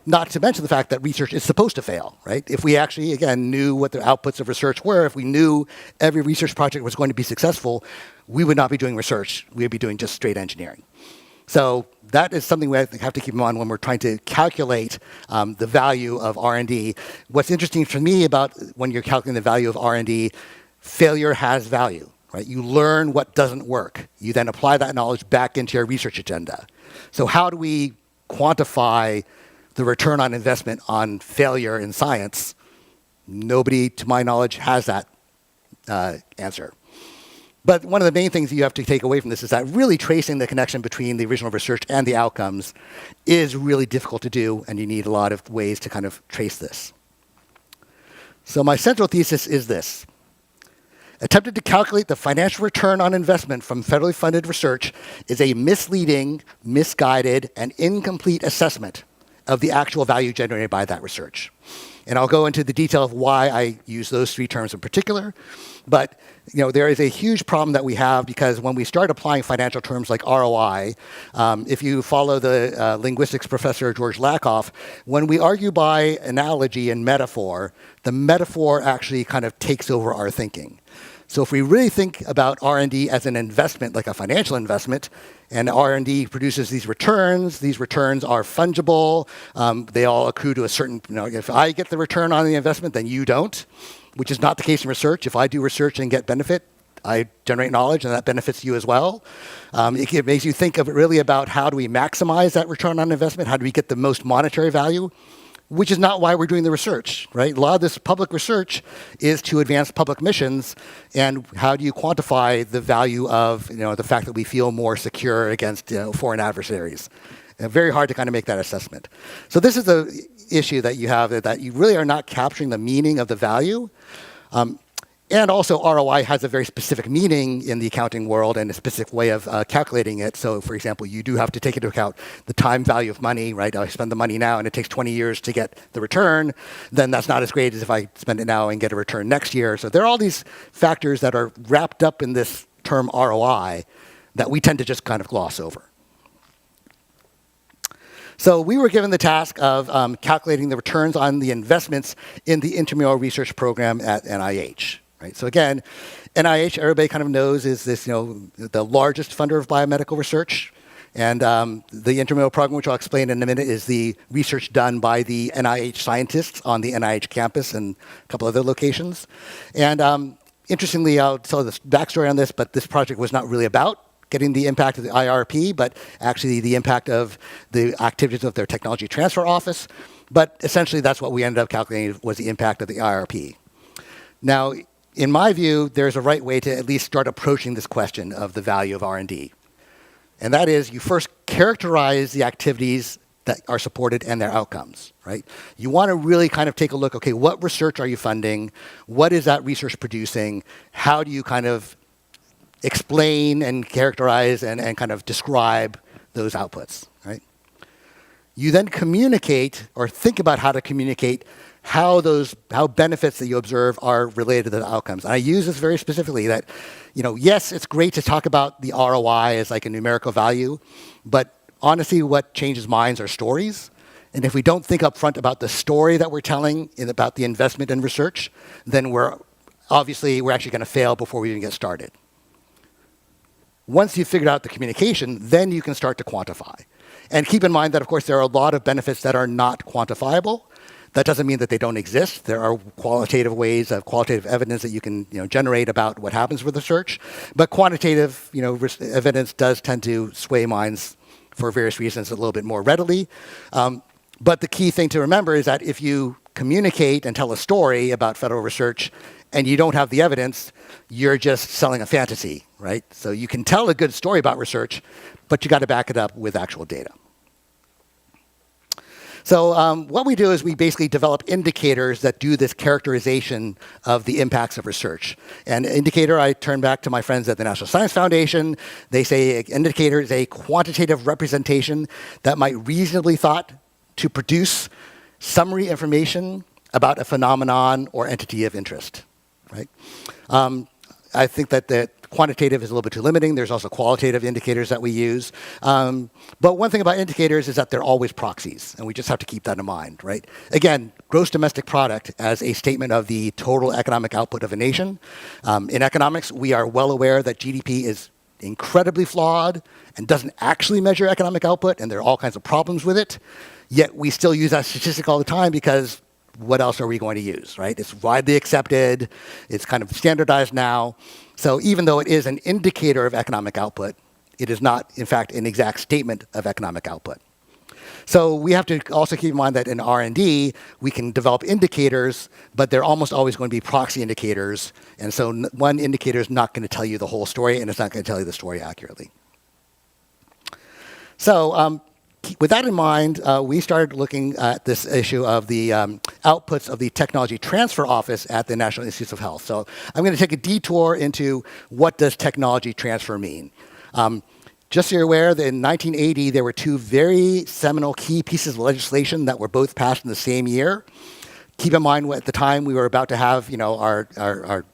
Not to mention the fact that research is supposed to fail, right? If we actually, again, knew what the outputs of research were, if we knew every research project was going to be successful, we would not be doing research. We would be doing just straight engineering. So that is something we have to keep in mind when we're trying to calculate the value of R&D. What's interesting for me about when you're calculating the value of R&D, failure has value, right? You learn what doesn't work. You then apply that knowledge back into your research agenda. So how do we quantify the return on investment on failure in science? Nobody, to my knowledge, has that answer. But one of the main things you have to take away from this is that really tracing the connection between the original research and the outcomes is really difficult to do, and you need a lot of ways to kind of trace this. So my central thesis is this. Attempting to calculate the financial return on investment from federally funded research is a misleading, misguided, and incomplete assessment of the actual value generated by that research. And I'll go into the detail of why I use those three terms in particular. But there is a huge problem that we have because when we start applying financial terms like ROI, if you follow the linguistics professor George Lakoff, when we argue by analogy and metaphor, the metaphor actually kind of takes over our thinking. So if we really think about R&D as an investment, like a financial investment, and R&D produces these returns are fungible, they all accrue to a certain, if I get the return on the investment, then you don't, which is not the case in research. If I do research and get benefit, I generate knowledge and that benefits you as well. It makes you think of it really about how do we maximize that return on investment, how do we get the most monetary value, which is not why we're doing the research, right? A lot of this public research is to advance public missions, and how do you quantify the value of, the fact that we feel more secure against, foreign adversaries? Very hard to kind of make that assessment. So this is the issue that you have, that you really are not capturing the meaning of the value. And also ROI has a very specific meaning in the accounting world and a specific way of calculating it. So for example, you do have to take into account the time value of money, right? I spend the money now and it takes 20 years to get the return. Then that's not as great as if I spend it now and get a return next year. So there are all these factors that are wrapped up in this term ROI that we tend to just kind of gloss over. So we were given the task of calculating the returns on the investments in the intramural research program at NIH. Right. So again, NIH, everybody kind of knows, is this, the largest funder of biomedical research. And the intramural program, which I'll explain in a minute, is the research done by the NIH scientists on the NIH campus and a couple other locations. And interestingly, I'll tell the backstory on this, but this project was not really about getting the impact of the IRP, but actually the impact of the activities of their technology transfer office. But essentially, that's what we ended up calculating was the impact of the IRP. Now, in my view, there's a right way to at least start approaching this question of the value of R&D. And that is, you first characterize the activities that are supported and their outcomes, right? You want to really kind of take a look, okay, what research are you funding? What is that research producing? How do you kind of explain and characterize and kind of describe those outputs, right? You then communicate or think about how to communicate how benefits that you observe are related to the outcomes. And I use this very specifically that, yes, it's great to talk about the ROI as like a numerical value, but honestly, what changes minds are stories. And if we don't think up front about the story that we're telling about the investment in research, then we're actually going to fail before we even get started. Once you've figured out the communication, then you can start to quantify. And keep in mind that, of course, there are a lot of benefits that are not quantifiable. That doesn't mean that they don't exist. There are qualitative ways of qualitative evidence that you can generate about what happens with research. But quantitative evidence does tend to sway minds for various reasons a little bit more readily. But the key thing to remember is that if you communicate and tell a story about federal research and you don't have the evidence, you're just selling a fantasy, right? So you can tell a good story about research, but you got to back it up with actual data. So what we do is we basically develop indicators that do this characterization of the impacts of research. And indicator, I turn back to my friends at the National Science Foundation. They say an indicator is a quantitative representation that might reasonably thought to produce summary information about a phenomenon or entity of interest, right? I think that the quantitative is a little bit too limiting. There's also qualitative indicators that we use. But one thing about indicators is that they're always proxies, and we just have to keep that in mind, right? Again, gross domestic product as a statement of the total economic output of a nation. In economics, we are well aware that GDP is incredibly flawed and doesn't actually measure economic output, and there are all kinds of problems with it. Yet we still use that statistic all the time because what else are we going to use, right? It's widely accepted. It's kind of standardized now. So even though it is an indicator of economic output, it is not, in fact, an exact statement of economic output. So we have to also keep in mind that in R&D, we can develop indicators, but they're almost always going to be proxy indicators. And so one indicator is not going to tell you the whole story, and it's not going to tell you the story accurately. So with that in mind, we started looking at this issue of the outputs of the Technology Transfer Office at the National Institutes of Health. So I'm going to take a detour into what does technology transfer mean. Just so you're aware that in 1980, there were two very seminal key pieces of legislation that were both passed in the same year. Keep in mind, at the time, we were about to have our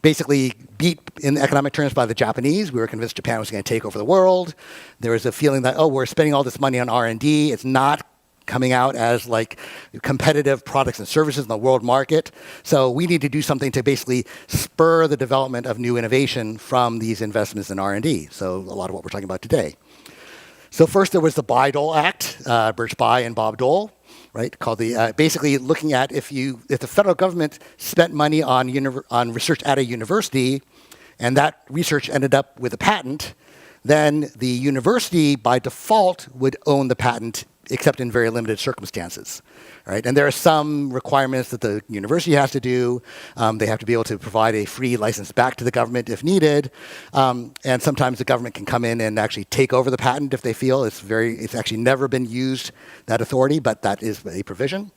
basically beat in economic terms by the Japanese. We were convinced Japan was going to take over the world. There was a feeling that, we're spending all this money on R&D. It's not coming out as like competitive products and services in the world market. So we need to do something to basically spur the development of new innovation from these investments in R&D. So a lot of what we're talking about today. So first there was the Bayh-Dole Act, Birch Bayh and Bob Dole, right? Called the basically looking at if the federal government spent money on research at a university, and that research ended up with a patent, then the university by default would own the patent, except in very limited circumstances, right? And there are some requirements that the university has to do. They have to be able to provide a free license back to the government if needed. And sometimes the government can come in and actually take over the patent if they feel it's actually never been used, that authority, but that is a provision.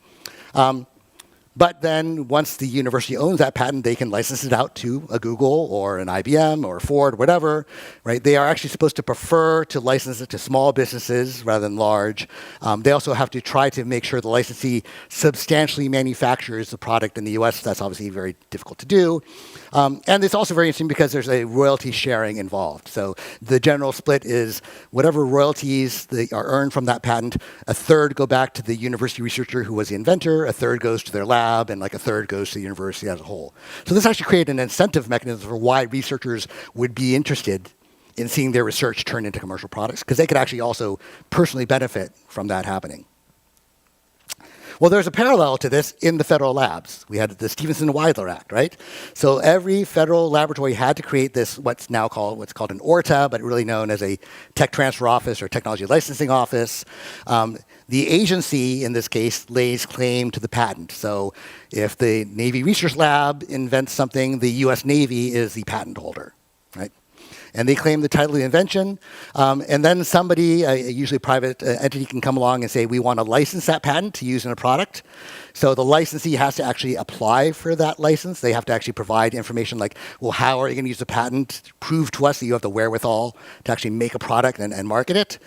But then once the university owns that patent, they can license it out to a Google or an IBM or Ford, whatever, right? They are actually supposed to prefer to license it to small businesses rather than large. They also have to try to make sure the licensee substantially manufactures the product in the US. That's obviously very difficult to do. And it's also very interesting because there's a royalty sharing involved. So the general split is whatever royalties that are earned from that patent, a third go back to the university researcher who was the inventor, a third goes to their lab, and like a third goes to the university as a whole. So this actually created an incentive mechanism for why researchers would be interested in seeing their research turn into commercial products, because they could actually also personally benefit from that happening. Well, there's a parallel to this in the federal labs. We had the Stevenson-Weidler Act, right? So every federal laboratory had to create this, what's called an ORTA, but really known as a tech transfer office or technology licensing office. The agency, in this case, lays claim to the patent. So if the Navy Research Lab invents something, the US Navy is the patent holder, right? And they claim the title of the invention. And then somebody, usually a private entity, can come along and say, we want to license that patent to use in a product. So the licensee has to actually apply for that license. They have to actually provide information like, well, how are you going to use the patent? Prove to us that you have the wherewithal to actually make a product and market it.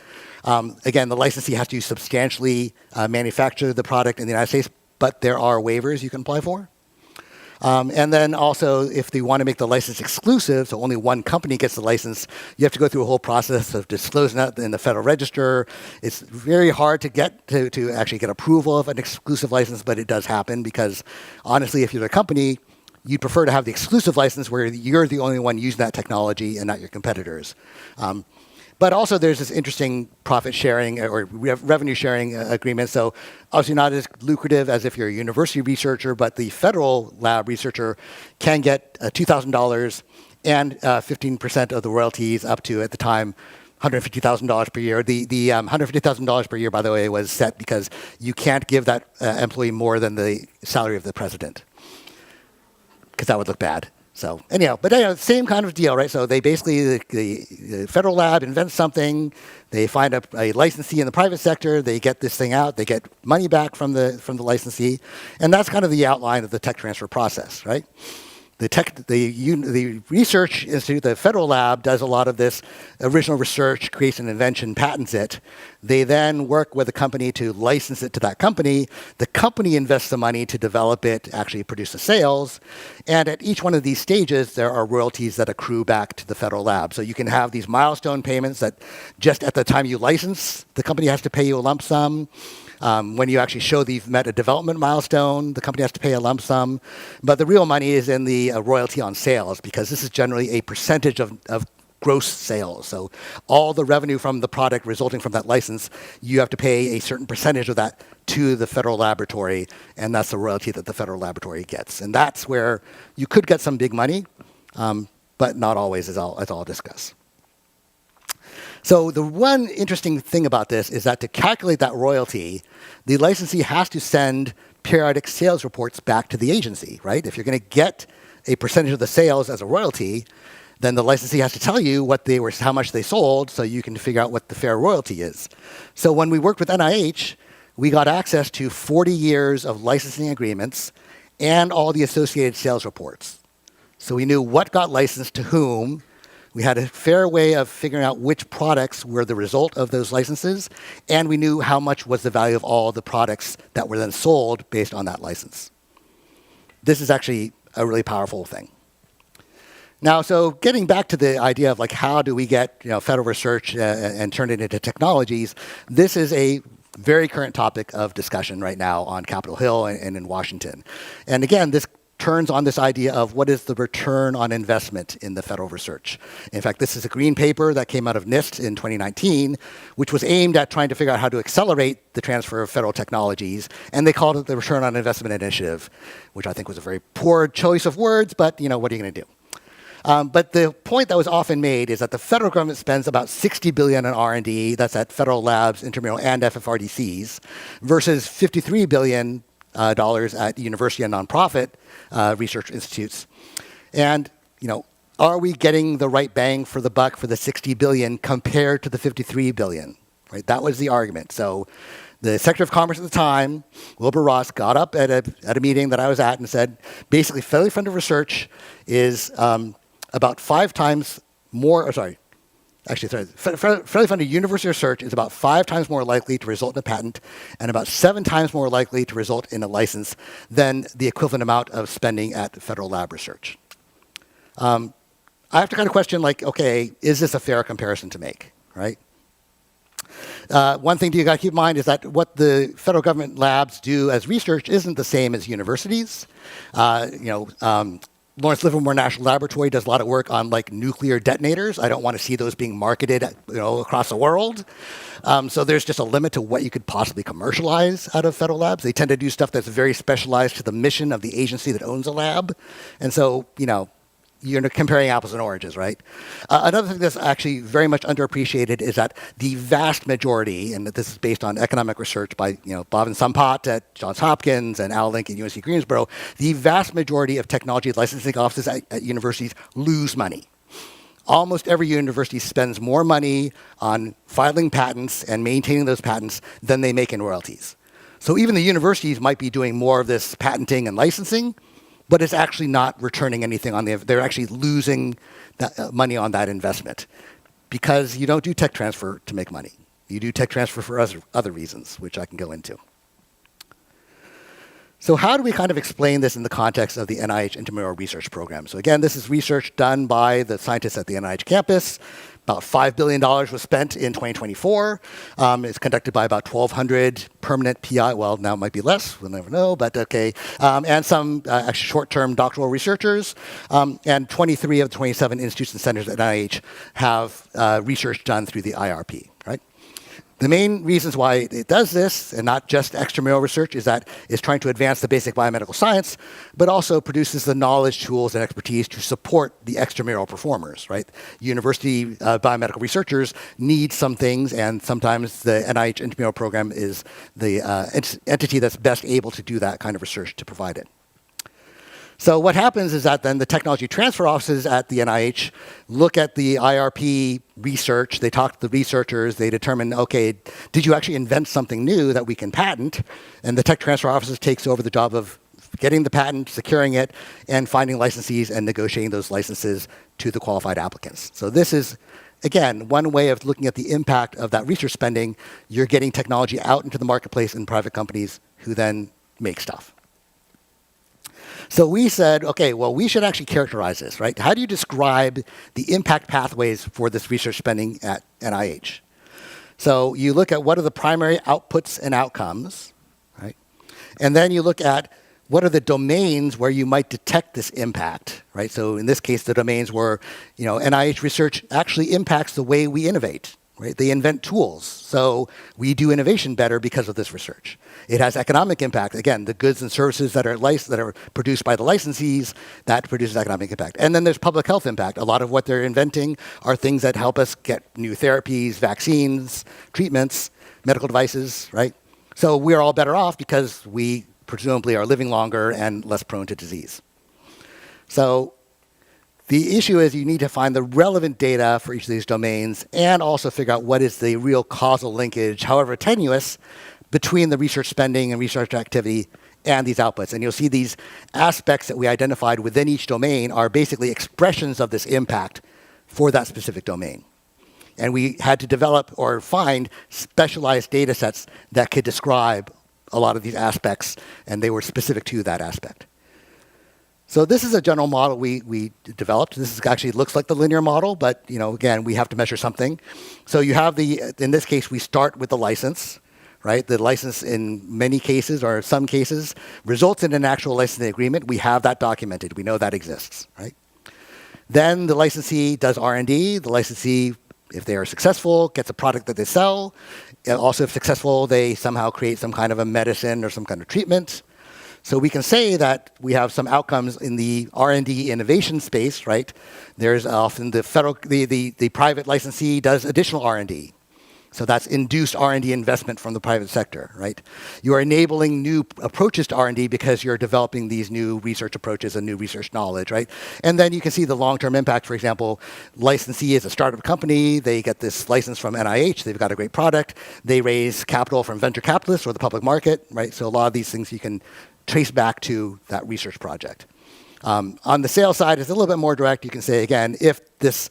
Again, the licensee has to substantially manufacture the product in the United States, but there are waivers you can apply for. And then also, if they want to make the license exclusive, so only one company gets the license, you have to go through a whole process of disclosing that in the Federal Register. It's very hard to get to actually get approval of an exclusive license, but it does happen because, honestly, if you're a company, you'd prefer to have the exclusive license where you're the only one using that technology and not your competitors. But also there's this interesting profit sharing or revenue sharing agreement. So obviously not as lucrative as if you're a university researcher, but the federal lab researcher can get $2,000 and 15% of the royalties up to, at the time, $150,000 per year. The $150,000 per year, by the way, was set because you can't give that employee more than the salary of the president, because that would look bad. So anyhow, but same kind of deal, right? So they basically, the federal lab invents something, they find a licensee in the private sector, they get this thing out, they get money back from the licensee, and that's kind of the outline of the tech transfer process, right? The research institute, the federal lab, does a lot of this original research, creates an invention, patents it. They then work with a company to license it to that company. The company invests the money to develop it, actually produce the sales. And at each one of these stages, there are royalties that accrue back to the federal lab. So you can have these milestone payments that just at the time you license, the company has to pay you a lump sum. When you actually show that you've met a development milestone, the company has to pay a lump sum. But the real money is in the royalty on sales, because this is generally a percentage of gross sales. So all the revenue from the product resulting from that license, you have to pay a certain percentage of that to the federal laboratory, and that's the royalty that the federal laboratory gets. And that's where you could get some big money, but not always, as I'll discuss. So the one interesting thing about this is that to calculate that royalty, the licensee has to send periodic sales reports back to the agency, right? If you're going to get a percentage of the sales as a royalty, then the licensee has to tell you how much they sold, so you can figure out what the fair royalty is. So when we worked with NIH, we got access to 40 years of licensing agreements and all the associated sales reports. So we knew what got licensed to whom. We had a fair way of figuring out which products were the result of those licenses, and we knew how much was the value of all the products that were then sold based on that license. This is actually a really powerful thing. Now, so getting back to the idea of like how do we get federal research and turn it into technologies, this is a very current topic of discussion right now on Capitol Hill and in Washington. And again, this turns on this idea of what is the return on investment in the federal research. In fact, this is a green paper that came out of NIST in 2019, which was aimed at trying to figure out how to accelerate the transfer of federal technologies, and they called it the Return on Investment Initiative, which I think was a very poor choice of words, but what are you going to do? But the point that was often made is that the federal government spends about $60 billion in R&D, that's at federal labs, intramural, and FFRDCs, versus $53 billion at university and nonprofit research institutes. And, are we getting the right bang for the buck for the $60 billion compared to the $53 billion? Right? That was the argument. So the Secretary of Commerce at the time, Wilbur Ross, got up at a meeting that I was at and said, basically, federally funded research is about 5 times more, federally funded university research is about 5 times more likely to result in a patent and about 7 times more likely to result in a license than the equivalent amount of spending at federal lab research. I have to kind of question, okay, is this a fair comparison to make, right? One thing you got to keep in mind is that what the federal government labs do as research isn't the same as universities. Lawrence Livermore National Laboratory does a lot of work on like nuclear detonators. I don't want to see those being marketed, across the world. So there's just a limit to what you could possibly commercialize out of federal labs. They tend to do stuff that's very specialized to the mission of the agency that owns a lab. And so, you're comparing apples and oranges, right? Another thing that's actually very much underappreciated is that the vast majority, and this is based on economic research by Bhavin Sampat at Johns Hopkins and Al Link at UNC Greensboro, the vast majority of technology licensing offices at universities lose money. Almost every university spends more money on filing patents and maintaining those patents than they make in royalties. So even the universities might be doing more of this patenting and licensing, but it's actually not returning anything they're actually losing that, money on that investment because you don't do tech transfer to make money. You do tech transfer for other reasons, which I can go into. So how do we kind of explain this in the context of the NIH intramural research program? So again, this is research done by the scientists at the NIH campus. About $5 billion was spent in 2024. It's conducted by about 1,200 permanent PI. Well, now it might be less. We'll never know, but okay. And some short-term doctoral researchers. And 23 of the 27 institutes and centers at NIH have research done through the IRP, right? The main reasons why it does this, and not just extramural research, is that it's trying to advance the basic biomedical science, but also produces the knowledge, tools, and expertise to support the extramural performers, right? University biomedical researchers need some things, and sometimes the NIH intramural program is the entity that's best able to do that kind of research to provide it. So what happens is that then the technology transfer offices at the NIH look at the IRP research, they talk to the researchers, they determine, okay, did you actually invent something new that we can patent? And the tech transfer offices takes over the job of getting the patent, securing it, and finding licensees and negotiating those licenses to the qualified applicants. So this is, again, one way of looking at the impact of that research spending. You're getting technology out into the marketplace in private companies who then make stuff. So we said, okay, well, we should actually characterize this, right? How do you describe the impact pathways for this research spending at NIH? So you look at what are the primary outputs and outcomes, right? And then you look at what are the domains where you might detect this impact, right? So in this case, the domains where, NIH research actually impacts the way we innovate, right? They invent tools. So we do innovation better because of this research. It has economic impact. Again, the goods and services that are produced by the licensees, that produces economic impact. And then there's public health impact. A lot of what they're inventing are things that help us get new therapies, vaccines, treatments, medical devices, right? So we're all better off because we presumably are living longer and less prone to disease. So the issue is you need to find the relevant data for each of these domains and also figure out what is the real causal linkage, however tenuous, between the research spending and research activity and these outputs. And you'll see these aspects that we identified within each domain are basically expressions of this impact for that specific domain. And we had to develop or find specialized data sets that could describe a lot of these aspects, and they were specific to that aspect. So this is a general model we developed. This is actually looks like the linear model, but again, we have to measure something. So you have in this case, we start with the license, right? The license in many cases or some cases results in an actual licensing agreement. We have that documented. We know that exists, right? Then the licensee does R&D. The licensee, if they are successful, gets a product that they sell. Also, if successful, they somehow create some kind of a medicine or some kind of treatment. So we can say that we have some outcomes in the R&D innovation space, right? There's often the private licensee does additional R&D. So that's induced R&D investment from the private sector, right? You are enabling new approaches to R&D because you're developing these new research approaches and new research knowledge, right? And then you can see the long-term impact. For example, licensee is a startup company. They get this license from NIH. They've got a great product. They raise capital from venture capitalists or the public market, right? So a lot of these things you can trace back to that research project. On the sales side, it's a little bit more direct. You can say, again, if this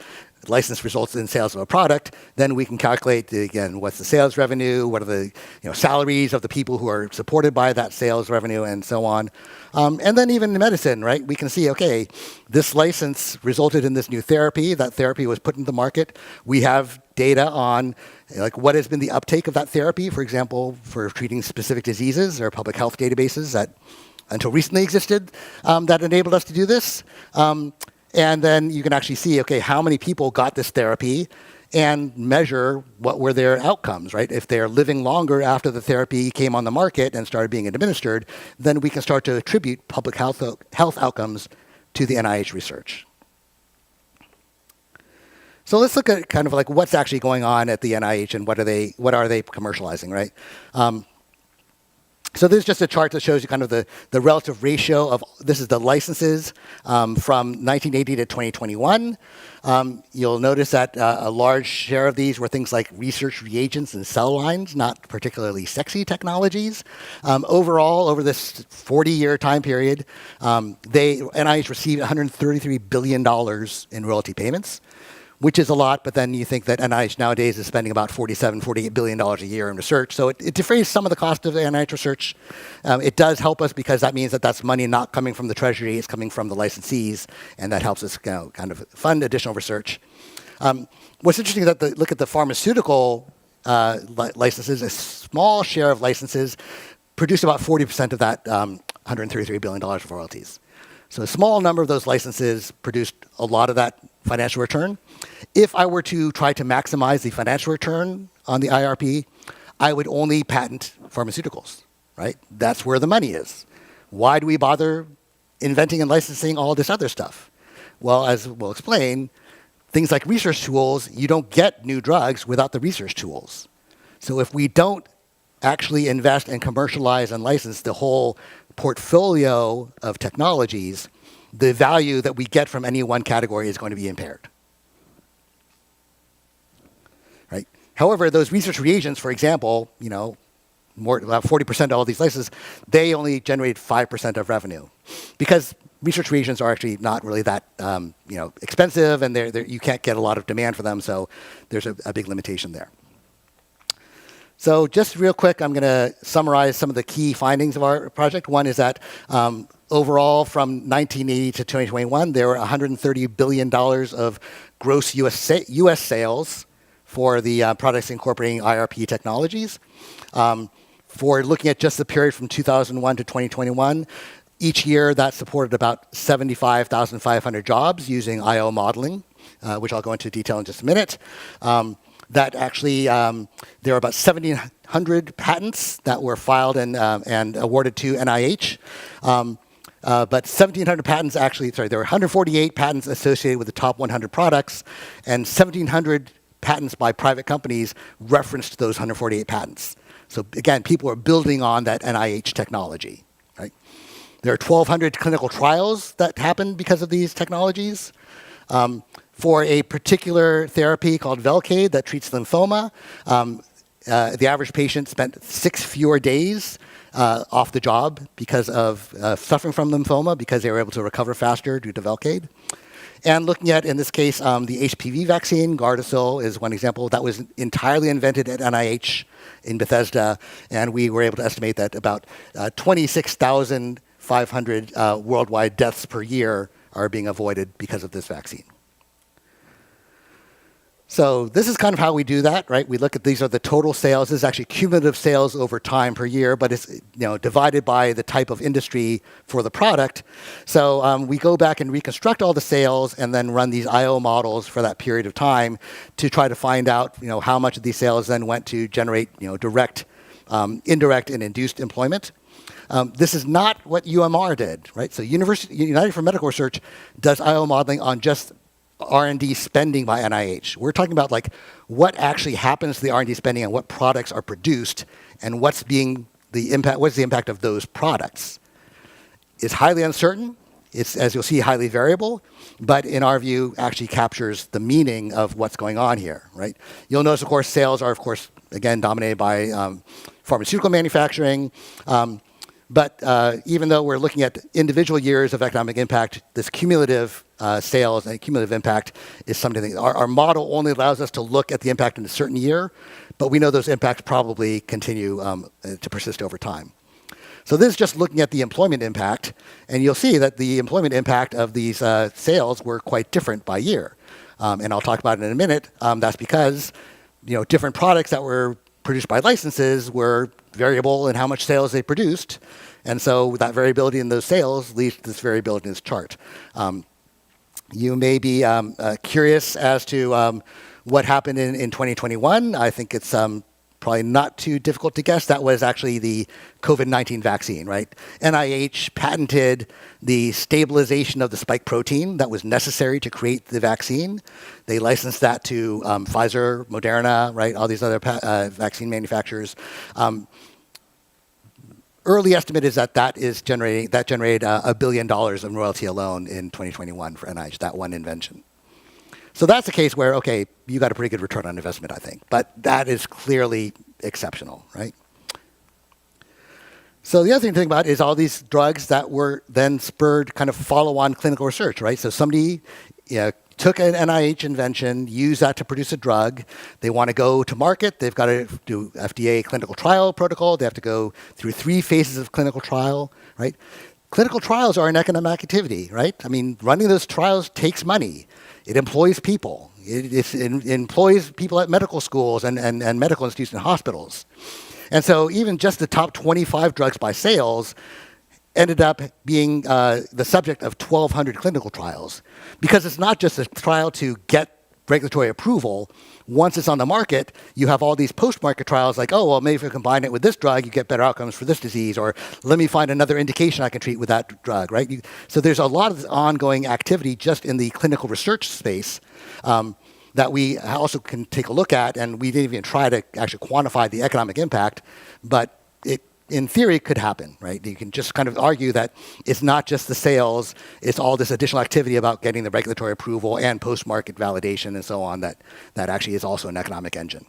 license results in sales of a product, then we can calculate, again, what's the sales revenue, what are the salaries of the people who are supported by that sales revenue, and so on. And then even in medicine, right, we can see, okay, this license resulted in this new therapy. That therapy was put into the market. We have data on what has been the uptake of that therapy, for example, for treating specific diseases. There are public health databases that until recently existed that enabled us to do this. And then you can actually see, okay, how many people got this therapy and measure what were their outcomes, right? If they're living longer after the therapy came on the market and started being administered, then we can start to attribute public health outcomes to the NIH research. So let's look at kind of like what's actually going on at the NIH and what are they commercializing, right? So this is just a chart that shows you kind of the relative ratio of, this is the licenses from 1980 to 2021. You'll notice that a large share of these were things like research reagents and cell lines, not particularly sexy technologies. Overall, over this 40-year time period, NIH received $133 billion in royalty payments, which is a lot, but then you think that NIH nowadays is spending about $48 billion a year in research. So it defrays some of the cost of the NIH research. It does help us because that means that that's money not coming from the Treasury, it's coming from the licensees, and that helps us kind of fund additional research. What's interesting is that look at the pharmaceutical licenses, a small share of licenses produce about 40% of that $133 billion of royalties. So a small number of those licenses produced a lot of that financial return. If I were to try to maximize the financial return on the IRP, I would only patent pharmaceuticals, right? That's where the money is. Why do we bother inventing and licensing all this other stuff? Well, as we'll explain, things like research tools, you don't get new drugs without the research tools. So if we don't actually invest and commercialize and license the whole portfolio of technologies, the value that we get from any one category is going to be impaired. Right? However, those research reagents, for example, about 40% of all these licenses, they only generate 5% of revenue, because research reagents are actually not really that expensive, and you can't get a lot of demand for them. So there's a big limitation there. So just real quick, I'm going to summarize some of the key findings of our project. One is that overall, from 1980 to 2021, there were $130 billion of gross US sales for the products incorporating IRP technologies. For looking at just the period from 2001 to 2021, each year that supported about 75,500 jobs using IO modeling, which I'll go into detail in just a minute. That actually, there are about 1,700 patents that were filed and awarded to NIH. But 1,700 patents actually, there were 148 patents associated with the top 100 products, and 1,700 patents by private companies referenced those 148 patents. So again, people are building on that NIH technology, right? There are 1,200 clinical trials that happened because of these technologies. For a particular therapy called Velcade that treats lymphoma, the average patient spent 6 fewer days off the job because of suffering from lymphoma, because they were able to recover faster due to Velcade. And looking at, in this case, the HPV vaccine, Gardasil is one example that was entirely invented at NIH in Bethesda, and we were able to estimate that about 26,500 worldwide deaths per year are being avoided because of this vaccine. So this is kind of how we do that, right? We look at, these are the total sales. This is actually cumulative sales over time per year, but it's divided by the type of industry for the product. So we go back and reconstruct all the sales and then run these IO models for that period of time to try to find out how much of these sales then went to generate direct, indirect, and induced employment. This is not what UMR did, right? So United for Medical Research does IO modeling on just R&D spending by NIH. We're talking about what actually happens to the R&D spending and what products are produced and what's the impact of those products. It's highly uncertain. It's, as you'll see, highly variable, but in our view, actually captures the meaning of what's going on here, right? You'll notice, of course, sales are, of course, again, dominated by pharmaceutical manufacturing. But even though we're looking at individual years of economic impact, this cumulative sales and cumulative impact is something that our model only allows us to look at the impact in a certain year, but we know those impacts probably continue to persist over time. So this is just looking at the employment impact, and you'll see that the employment impact of these sales were quite different by year. And I'll talk about it in a minute. That's because different products that were produced by licenses were variable in how much sales they produced. And so that variability in those sales leads to this variability in this chart. You may be curious as to what happened in 2021. I think it's probably not too difficult to guess. That was actually the COVID-19 vaccine, right? NIH patented the stabilization of the spike protein that was necessary to create the vaccine. They licensed that to Pfizer, Moderna, right? All these other vaccine manufacturers. Early estimate is that generated $1 billion in royalty alone in 2021 for NIH, that one invention. So that's a case where, okay, you got a pretty good return on investment, I think. But that is clearly exceptional, right? So the other thing to think about is all these drugs that were then spurred kind of follow-on clinical research, right? So somebody took an NIH invention, used that to produce a drug. They want to go to market. They've got to do FDA clinical trial protocol. They have to go through 3 phases of clinical trial, right? Clinical trials are an economic activity, right? I mean, running those trials takes money. It employs people. It employs people at medical schools and medical institutes and hospitals. And so even just the top 25 drugs by sales ended up being the subject of 1,200 clinical trials. Because it's not just a trial to get regulatory approval. Once it's on the market, you have all these post-market trials like, oh, well, maybe if you combine it with this drug, you get better outcomes for this disease, or let me find another indication I can treat with that drug, right? So there's a lot of ongoing activity just in the clinical research space that we also can take a look at, and we didn't even try to actually quantify the economic impact, but it, in theory, could happen, right? You can just kind of argue that it's not just the sales, it's all this additional activity about getting the regulatory approval and post-market validation and so on that actually is also an economic engine.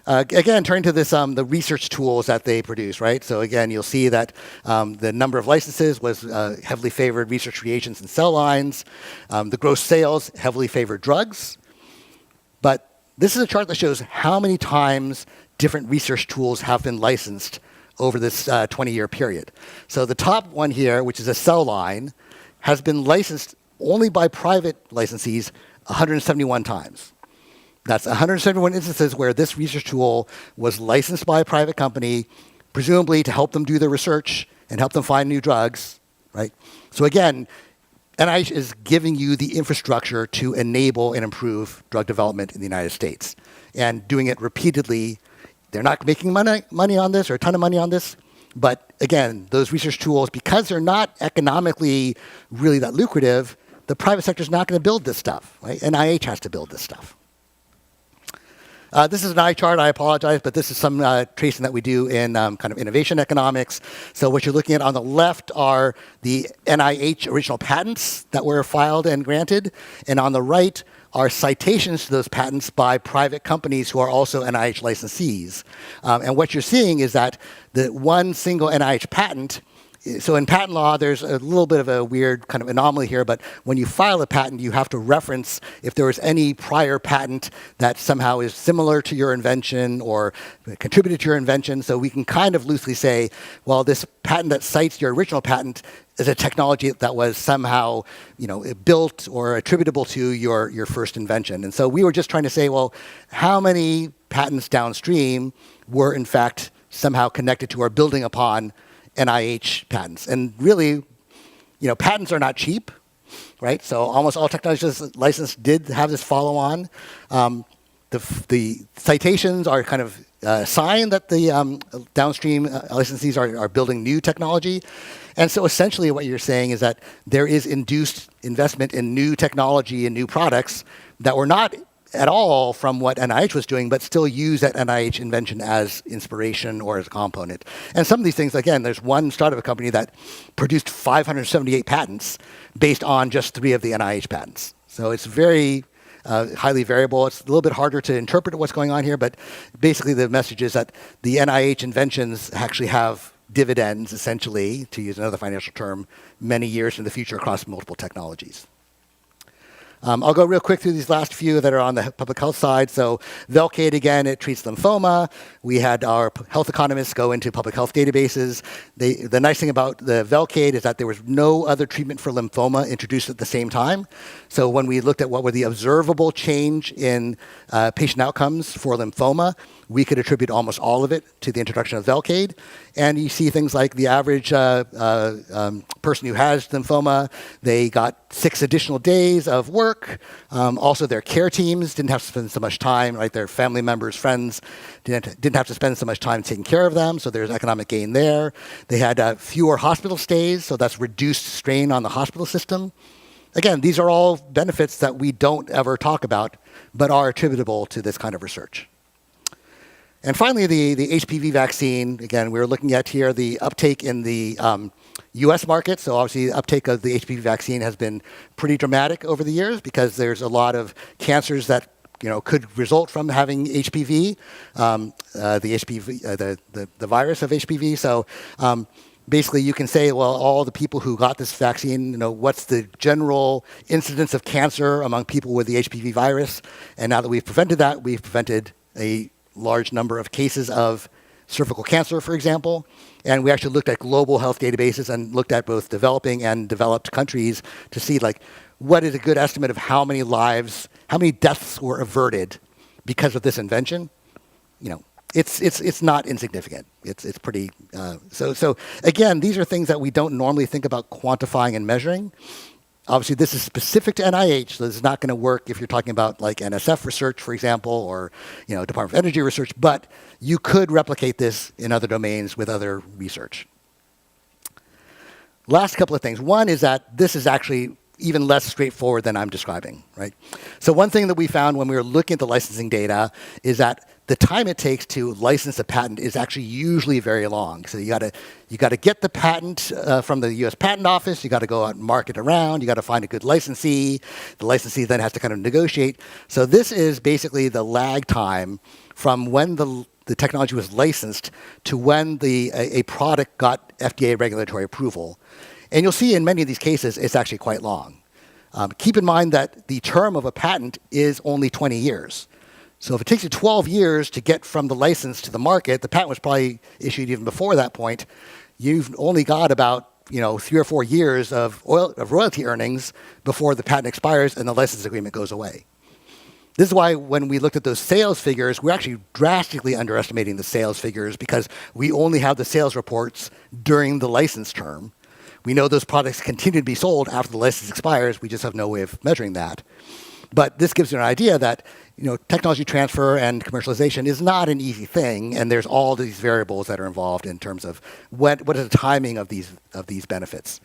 Again, turning to this, the research tools that they produce, right? So again, you'll see that the number of licenses was heavily favored research reagents and cell lines. The gross sales heavily favored drugs. But this is a chart that shows how many times different research tools have been licensed over this 20-year period. So the top one here, which is a cell line, has been licensed only by private licensees 171 times. That's 171 instances where this research tool was licensed by a private company, presumably to help them do their research and help them find new drugs, right? So again, NIH is giving you the infrastructure to enable and improve drug development in the United States, and doing it repeatedly. They're not making money on this or a ton of money on this, but again, those research tools, because they're not economically really that lucrative, the private sector is not going to build this stuff, right? NIH has to build this stuff. This is an eye chart, I apologize, but this is some tracing that we do in kind of innovation economics. So what you're looking at on the left are the NIH original patents that were filed and granted, and on the right are citations to those patents by private companies who are also NIH licensees. And what you're seeing is that the one single NIH patent, so in patent law, there's a little bit of a weird kind of anomaly here, but when you file a patent, you have to reference if there was any prior patent that somehow is similar to your invention or contributed to your invention. So we can kind of loosely say, well, this patent that cites your original patent is a technology that was somehow, built or attributable to your first invention. And so we were just trying to say, well, how many patents downstream were in fact somehow connected to or building upon NIH patents? And really, patents are not cheap, right? So almost all technologies licensed did have this follow-on. The citations are kind of a sign that the downstream licensees are building new technology. And so essentially what you're saying is that there is induced investment in new technology and new products that were not at all from what NIH was doing, but still use that NIH invention as inspiration or as a component. And some of these things, again, there's one startup company that produced 578 patents based on just 3 of the NIH patents. So it's very highly variable. It's a little bit harder to interpret what's going on here, but basically the message is that the NIH inventions actually have dividends, essentially, to use another financial term, many years in the future across multiple technologies. I'll go real quick through these last few that are on the public health side. So Velcade, again, it treats lymphoma. We had our health economists go into public health databases. The nice thing about the Velcade is that there was no other treatment for lymphoma introduced at the same time. So when we looked at what were the observable change in patient outcomes for lymphoma, we could attribute almost all of it to the introduction of Velcade. And you see things like the average person who has lymphoma, they got 6 additional days of work. Also, their care teams didn't have to spend so much time, right? Their family members, friends didn't have to spend so much time taking care of them, so there's economic gain there. They had fewer hospital stays, so that's reduced strain on the hospital system. Again, these are all benefits that we don't ever talk about, but are attributable to this kind of research. And finally, the HPV vaccine, again, we're looking at here the uptake in the US market. So obviously, the uptake of the HPV vaccine has been pretty dramatic over the years because there's a lot of cancers that could result from having HPV, the virus of HPV. So basically, you can say, well, all the people who got this vaccine, what's the general incidence of cancer among people with the HPV virus? And now that we've prevented that, we've prevented a large number of cases of cervical cancer, for example. And we actually looked at global health databases and looked at both developing and developed countries to see, what is a good estimate of how many lives, how many deaths were averted because of this invention. It's not insignificant. It's pretty, so again, these are things that we don't normally think about quantifying and measuring. Obviously, this is specific to NIH, so this is not going to work if you're talking about NSF research, for example, or Department of Energy research, but you could replicate this in other domains with other research. Last couple of things. One is that this is actually even less straightforward than I'm describing, right? So one thing that we found when we were looking at the licensing data is that the time it takes to license a patent is actually usually very long. So you got to get the patent from the U.S. Patent Office. You got to go out and market around. You got to find a good licensee. The licensee then has to kind of negotiate. So this is basically the lag time from when the technology was licensed to when a product got FDA regulatory approval. And you'll see in many of these cases, it's actually quite long. Keep in mind that the term of a patent is only 20 years. So if it takes you 12 years to get from the license to the market, the patent was probably issued even before that point, you've only got about 3 or 4 years of royalty earnings before the patent expires and the license agreement goes away. This is why when we looked at those sales figures, we're actually drastically underestimating the sales figures because we only have the sales reports during the license term. We know those products continue to be sold after the license expires. We just have no way of measuring that. But this gives you an idea that technology transfer and commercialization is not an easy thing, and there's all these variables that are involved in terms of what is the timing of these benefits.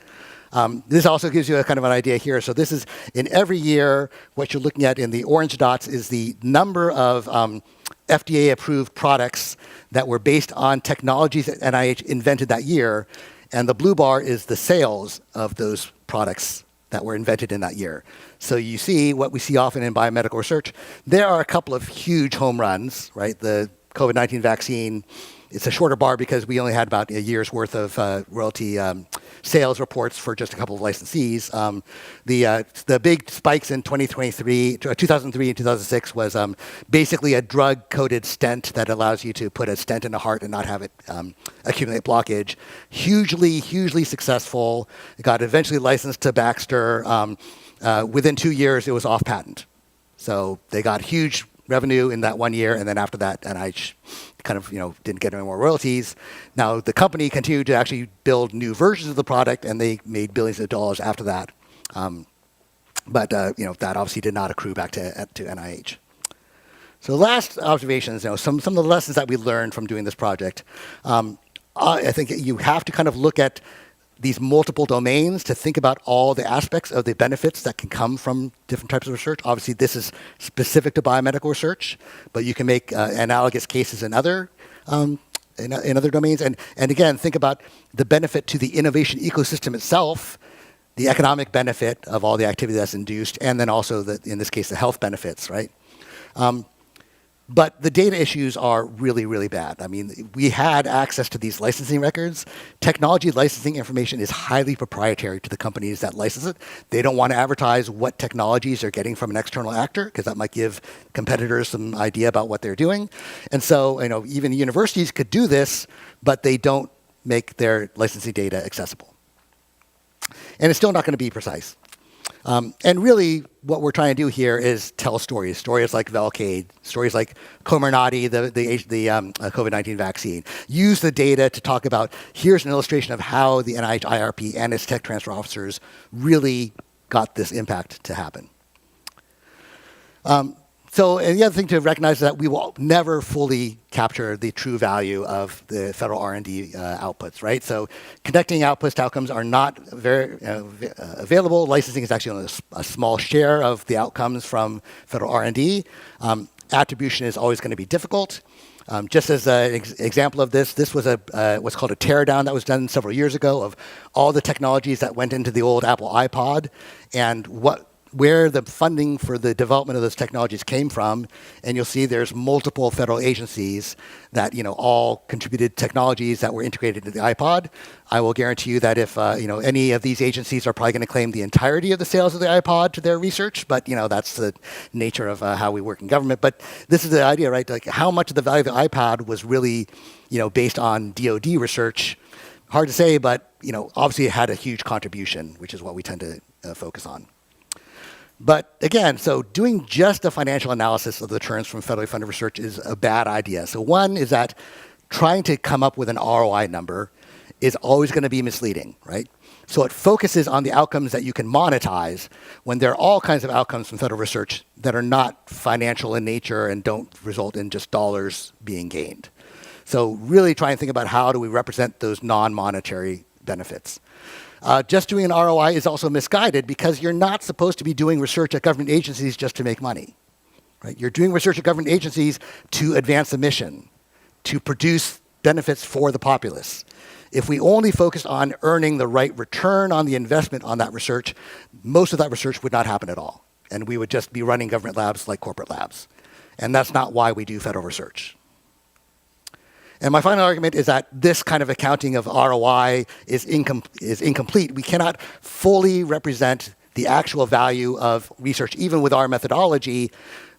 This also gives you a kind of an idea here. So this is in every year, what you're looking at in the orange dots is the number of FDA-approved products that were based on technologies that NIH invented that year. And the blue bar is the sales of those products that were invented in that year. So you see what we see often in biomedical research. There are a couple of huge home runs, right? The COVID-19 vaccine, it's a shorter bar because we only had about a year's worth of royalty sales reports for just a couple of licensees. The big spikes in 2003 and 2006 was basically a drug-coated stent that allows you to put a stent in the heart and not have it accumulate blockage. Hugely successful. It got eventually licensed to Baxter. Within 2 years, it was off patent. So they got huge revenue in that 1 year, and then after that, NIH kind of didn't get any more royalties. Now the company continued to actually build new versions of the product, and they made billions of dollars after that. But that obviously did not accrue back to NIH. So last observations, some of the lessons that we learned from doing this project. I think you have to kind of look at these multiple domains to think about all the aspects of the benefits that can come from different types of research. Obviously, this is specific to biomedical research, but you can make analogous cases in other domains. And again, think about the benefit to the innovation ecosystem itself, the economic benefit of all the activity that's induced, and then also, in this case, the health benefits, right? But the data issues are really, really bad. I mean, we had access to these licensing records. Technology licensing information is highly proprietary to the companies that license it. They don't want to advertise what technologies they're getting from an external actor, because that might give competitors some idea about what they're doing. And so, even universities could do this, but they don't make their licensing data accessible. And it's still not going to be precise. And really, what we're trying to do here is tell stories. Stories like Velcade, stories like Comirnaty, the COVID-19 vaccine. Use the data to talk about, here's an illustration of how the NIH IRP and its tech transfer officers really got this impact to happen. And the other thing to recognize is that we will never fully capture the true value of the federal R&D outputs, right? So connecting outputs to outcomes are not very available. Licensing is actually only a small share of the outcomes from federal R&D. Attribution is always going to be difficult. Just as an example of this, this was what's called a teardown that was done several years ago of all the technologies that went into the old Apple iPod and where the funding for the development of those technologies came from. And you'll see there's multiple federal agencies that all contributed technologies that were integrated into the iPod. I will guarantee you that if any of these agencies are probably going to claim the entirety of the sales of the iPod to their research, but that's the nature of how we work in government. But this is the idea, right? Like how much of the value of the iPod was really based on DoD research. Hard to say, but obviously it had a huge contribution, which is what we tend to focus on. But again, so doing just a financial analysis of the returns from federally funded research is a bad idea. So one is that trying to come up with an ROI number is always going to be misleading, right? So it focuses on the outcomes that you can monetize when there are all kinds of outcomes from federal research that are not financial in nature and don't result in just dollars being gained. So really try and think about how do we represent those non-monetary benefits. Just doing an ROI is also misguided because you're not supposed to be doing research at government agencies just to make money. Right? You're doing research at government agencies to advance the mission, to produce benefits for the populace. If we only focused on earning the right return on the investment on that research, most of that research would not happen at all. And we would just be running government labs like corporate labs. And that's not why we do federal research. And my final argument is that this kind of accounting of ROI is incomplete. We cannot fully represent the actual value of research, even with our methodology,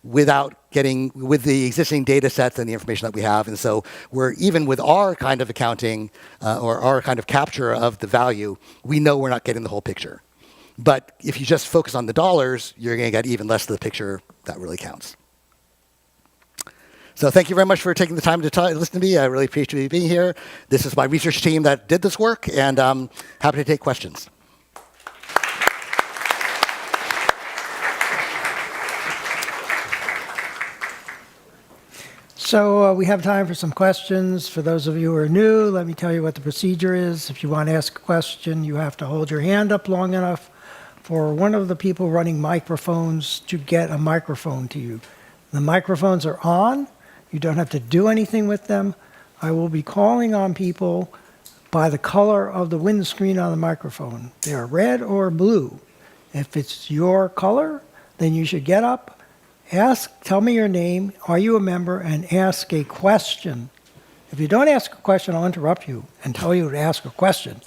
with the existing data sets and the information that we have. And so even with our kind of accounting or our kind of capture of the value, we know we're not getting the whole picture. But if you just focus on the dollars, you're going to get even less of the picture that really counts. So thank you very much for taking the time to listen to me. I really appreciate you being here. This is my research team that did this work, and I'm happy to take questions. So we have time for some questions. For those of you who are new, let me tell you what the procedure is. If you want to ask a question, you have to hold your hand up long enough for one of the people running microphones to get a microphone to you. The microphones are on. You don't have to do anything with them. I will be calling on people by the color of the windscreen on the microphone. They are red or blue. If it's your color, then you should get up, tell me your name, are you a member, and ask a question. If you don't ask a question, I'll interrupt you and tell you to ask a question.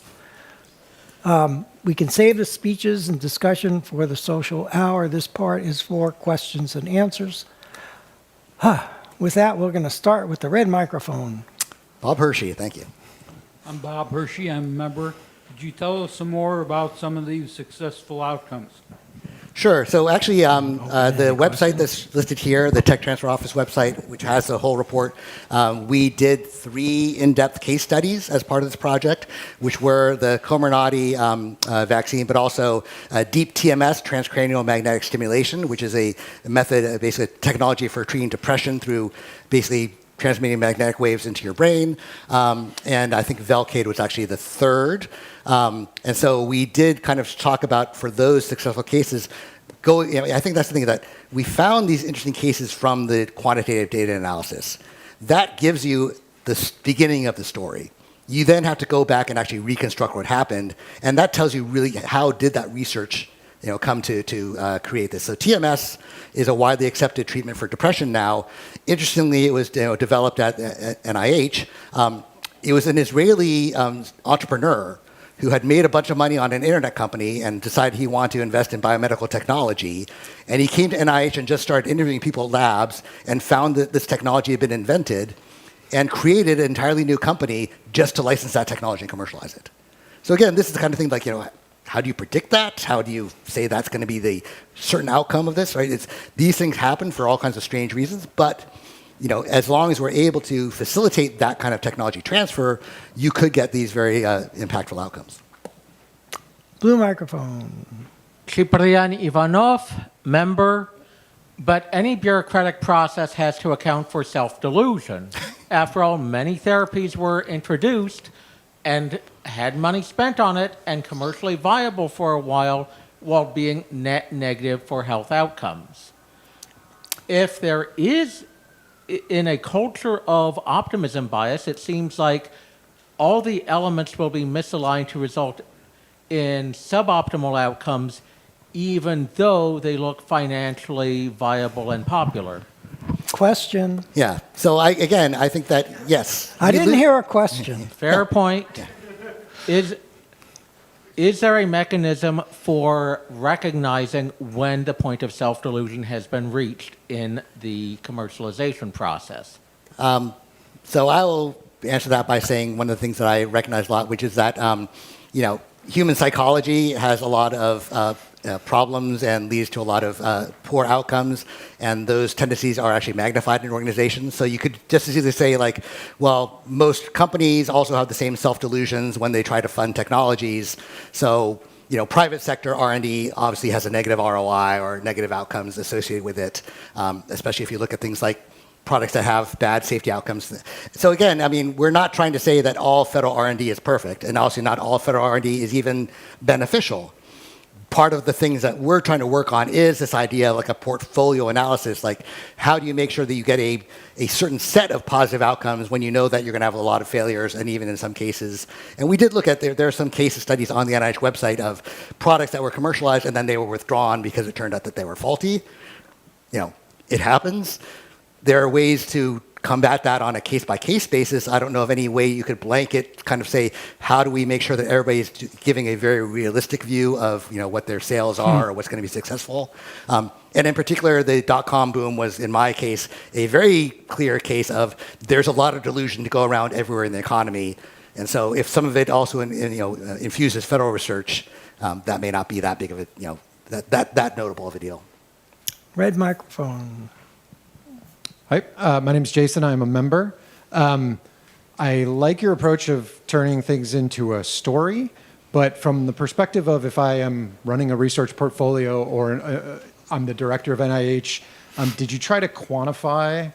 We can save the speeches and discussion for the social hour. This part is for questions and answers. With that, we're going to start with the red microphone. Bob Hershey, thank you. I'm Bob Hershey. I'm a member. Could you tell us some more about some of these successful outcomes? Sure. So actually, the website that's listed here, the Tech Transfer Office website, which has the whole report, we did 3 in-depth case studies as part of this project, which were the Comirnaty vaccine, but also deep TMS, transcranial magnetic stimulation, which is a method, basically a technology for treating depression through basically transmitting magnetic waves into your brain. And I think Velcade was actually the 3rd. And so we did kind of talk about, for those successful cases, I think that's the thing, that we found these interesting cases from the quantitative data analysis. That gives you the beginning of the story. You then have to go back and actually reconstruct what happened, and that tells you really how did that research come to create this. So TMS is a widely accepted treatment for depression now. Interestingly, it was developed at NIH. It was an Israeli entrepreneur who had made a bunch of money on an internet company and decided he wanted to invest in biomedical technology. And he came to NIH and just started interviewing people at labs and found that this technology had been invented and created an entirely new company just to license that technology and commercialize it. So again, this is the kind of thing like, how do you predict that? How do you say that's going to be the certain outcome of this, right? These things happen for all kinds of strange reasons, but as long as we're able to facilitate that kind of technology transfer, you could get these very impactful outcomes. Blue microphone. Ciprian Ivanov, member, but any bureaucratic process has to account for self-delusion. After all, many therapies were introduced and had money spent on it and commercially viable for a while being net negative for health outcomes. If there is, in a culture of optimism bias, it seems like all the elements will be misaligned to result in suboptimal outcomes, even though they look financially viable and popular. Question. Yeah. So I think that, yes. I didn't hear a question. Fair point. Yeah. Is there a mechanism for recognizing when the point of self-delusion has been reached in the commercialization process? So I will answer that by saying one of the things that I recognize a lot, which is that human psychology has a lot of problems and leads to a lot of poor outcomes, and those tendencies are actually magnified in organizations. So you could just as easily say, most companies also have the same self-delusions when they try to fund technologies. So private sector R&D obviously has a negative ROI or negative outcomes associated with it, especially if you look at things like products that have bad safety outcomes. So again, we're not trying to say that all federal R&D is perfect, and also not all federal R&D is even beneficial. Part of the things that we're trying to work on is this idea of a portfolio analysis, how do you make sure that you get a certain set of positive outcomes when you know that you're going to have a lot of failures, and even in some cases. And we did look at, there are some case studies on the NIH website of products that were commercialized and then they were withdrawn because it turned out that they were faulty. It happens. There are ways to combat that on a case-by-case basis. I don't know of any way you could blanket kind of say, how do we make sure that everybody's giving a very realistic view of what their sales are or what's going to be successful. And in particular, the dot-com boom was, in my case, a very clear case of there's a lot of delusion to go around everywhere in the economy. And so if some of it also infuses federal research, that may not be that big of a, that notable of a deal. Red microphone. Hi, my name is Jason. I'm a member. I like your approach of turning things into a story, but from the perspective of if I am running a research portfolio or I'm the director of NIH, did you try to quantify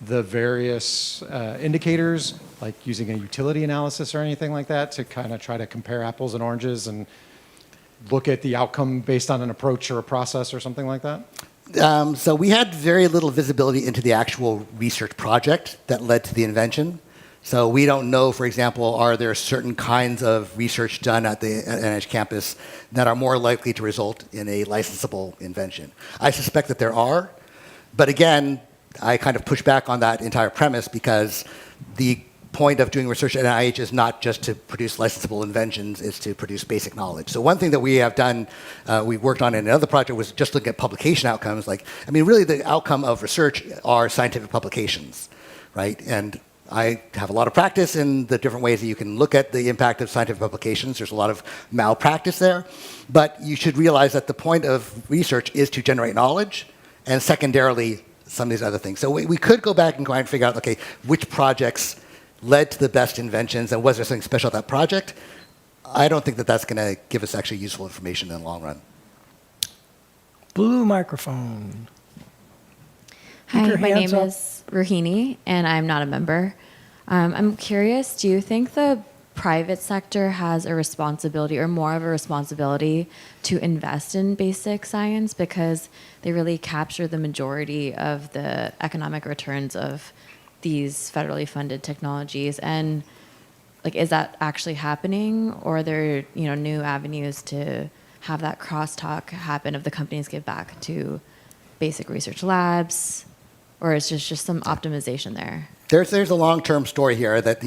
the various indicators, like using a utility analysis or anything like that, to kind of try to compare apples and oranges and look at the outcome based on an approach or a process or something like that? So we had very little visibility into the actual research project that led to the invention. So we don't know, for example, are there certain kinds of research done at the NIH campus that are more likely to result in a licensable invention? I suspect that there are, but again, I kind of push back on that entire premise because the point of doing research at NIH is not just to produce licensable inventions, it's to produce basic knowledge. So one thing that we have done, we worked on in another project, was just looking at publication outcomes. Really the outcome of research are scientific publications, right? And I have a lot of practice in the different ways that you can look at the impact of scientific publications. There's a lot of malpractice there, but you should realize that the point of research is to generate knowledge, and secondarily, some of these other things. So we could go back and try and figure out, okay, which projects led to the best inventions, and was there something special about that project? I don't think that that's going to give us actually useful information in the long run. Blue microphone. Hi, your my hands name up. is Rohini, and I'm not a member. I'm curious, do you think the private sector has a responsibility, or more of a responsibility, to invest in basic science because they really capture the majority of the economic returns of these federally funded technologies? And is that actually happening, or are there new avenues to have that crosstalk happen if the companies give back to basic research labs, or is just some optimization there? There's a long-term story here that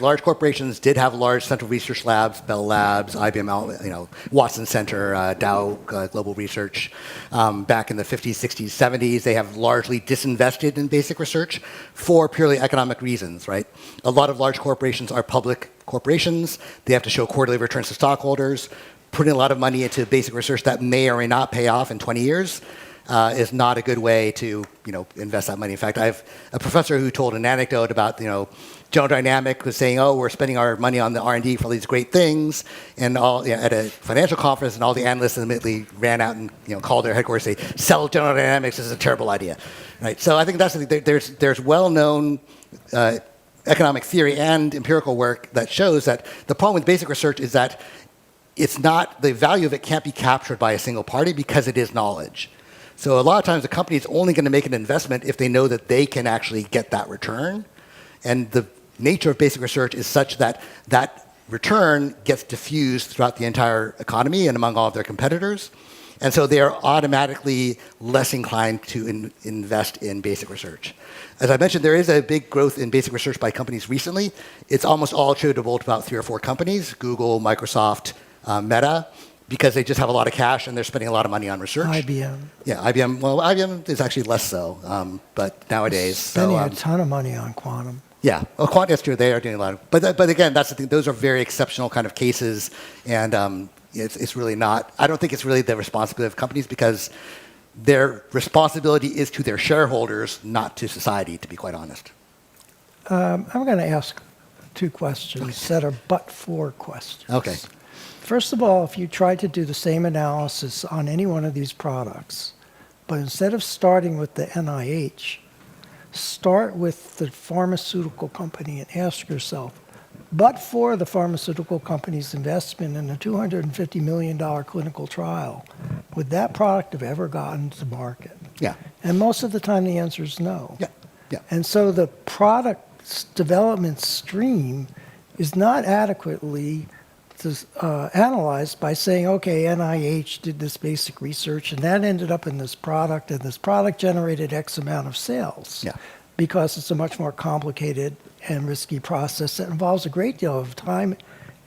large corporations did have large central research labs, Bell Labs, IBM, Watson Center, Dow Global Research, back in the 50s, 60s, 70s. They have largely disinvested in basic research for purely economic reasons, right? A lot of large corporations are public corporations. They have to show quarterly returns to stockholders. Putting a lot of money into basic research that may or may not pay off in 20 years is not a good way to invest that money. In fact, I have a professor who told an anecdote about General Dynamic was saying, "Oh, we're spending our money on the R&D for all these great things," and at a financial conference, and all the analysts immediately ran out and called their headquarters and say, "Sell General Dynamics. This is a terrible idea." Right. So I think that's the thing. There's well-known economic theory and empirical work that shows that the problem with basic research is that it's not, the value of it can't be captured by a single party because it is knowledge. So a lot of times the company is only going to make an investment if they know that they can actually get that return. And the nature of basic research is such that that return gets diffused throughout the entire economy and among all of their competitors. And so they are automatically less inclined to invest in basic research. As I mentioned, there is a big growth in basic research by companies recently. It's almost all attributable to about 3 or 4 companies, Google, Microsoft, Meta, because they just have a lot of cash and they're spending a lot of money on research. IBM. Yeah, IBM. Well, IBM is actually less so, but nowadays. Spending a ton of money on quantum. Yeah, well, quantum, that's true. They are doing a lot of, but again, that's the thing. Those are very exceptional kind of cases, and it's really not. I don't think it's really the responsibility of companies because their responsibility is to their shareholders, not to society. To be quite honest. I'm going to ask 2 questions that are but-for questions. Okay. First of all, if you tried to do the same analysis on any one of these products, but instead of starting with the NIH, start with the pharmaceutical company and ask yourself, but for the pharmaceutical company's investment in a $250 million clinical trial, would that product have ever gotten to market? Yeah. And most of the time the answer is no. Yeah. Yeah. And so the product development stream is not adequately analyzed by saying, okay, NIH did this basic research and that ended up in this product and this product generated X amount of sales. Yeah. Because it's a much more complicated and risky process that involves a great deal of time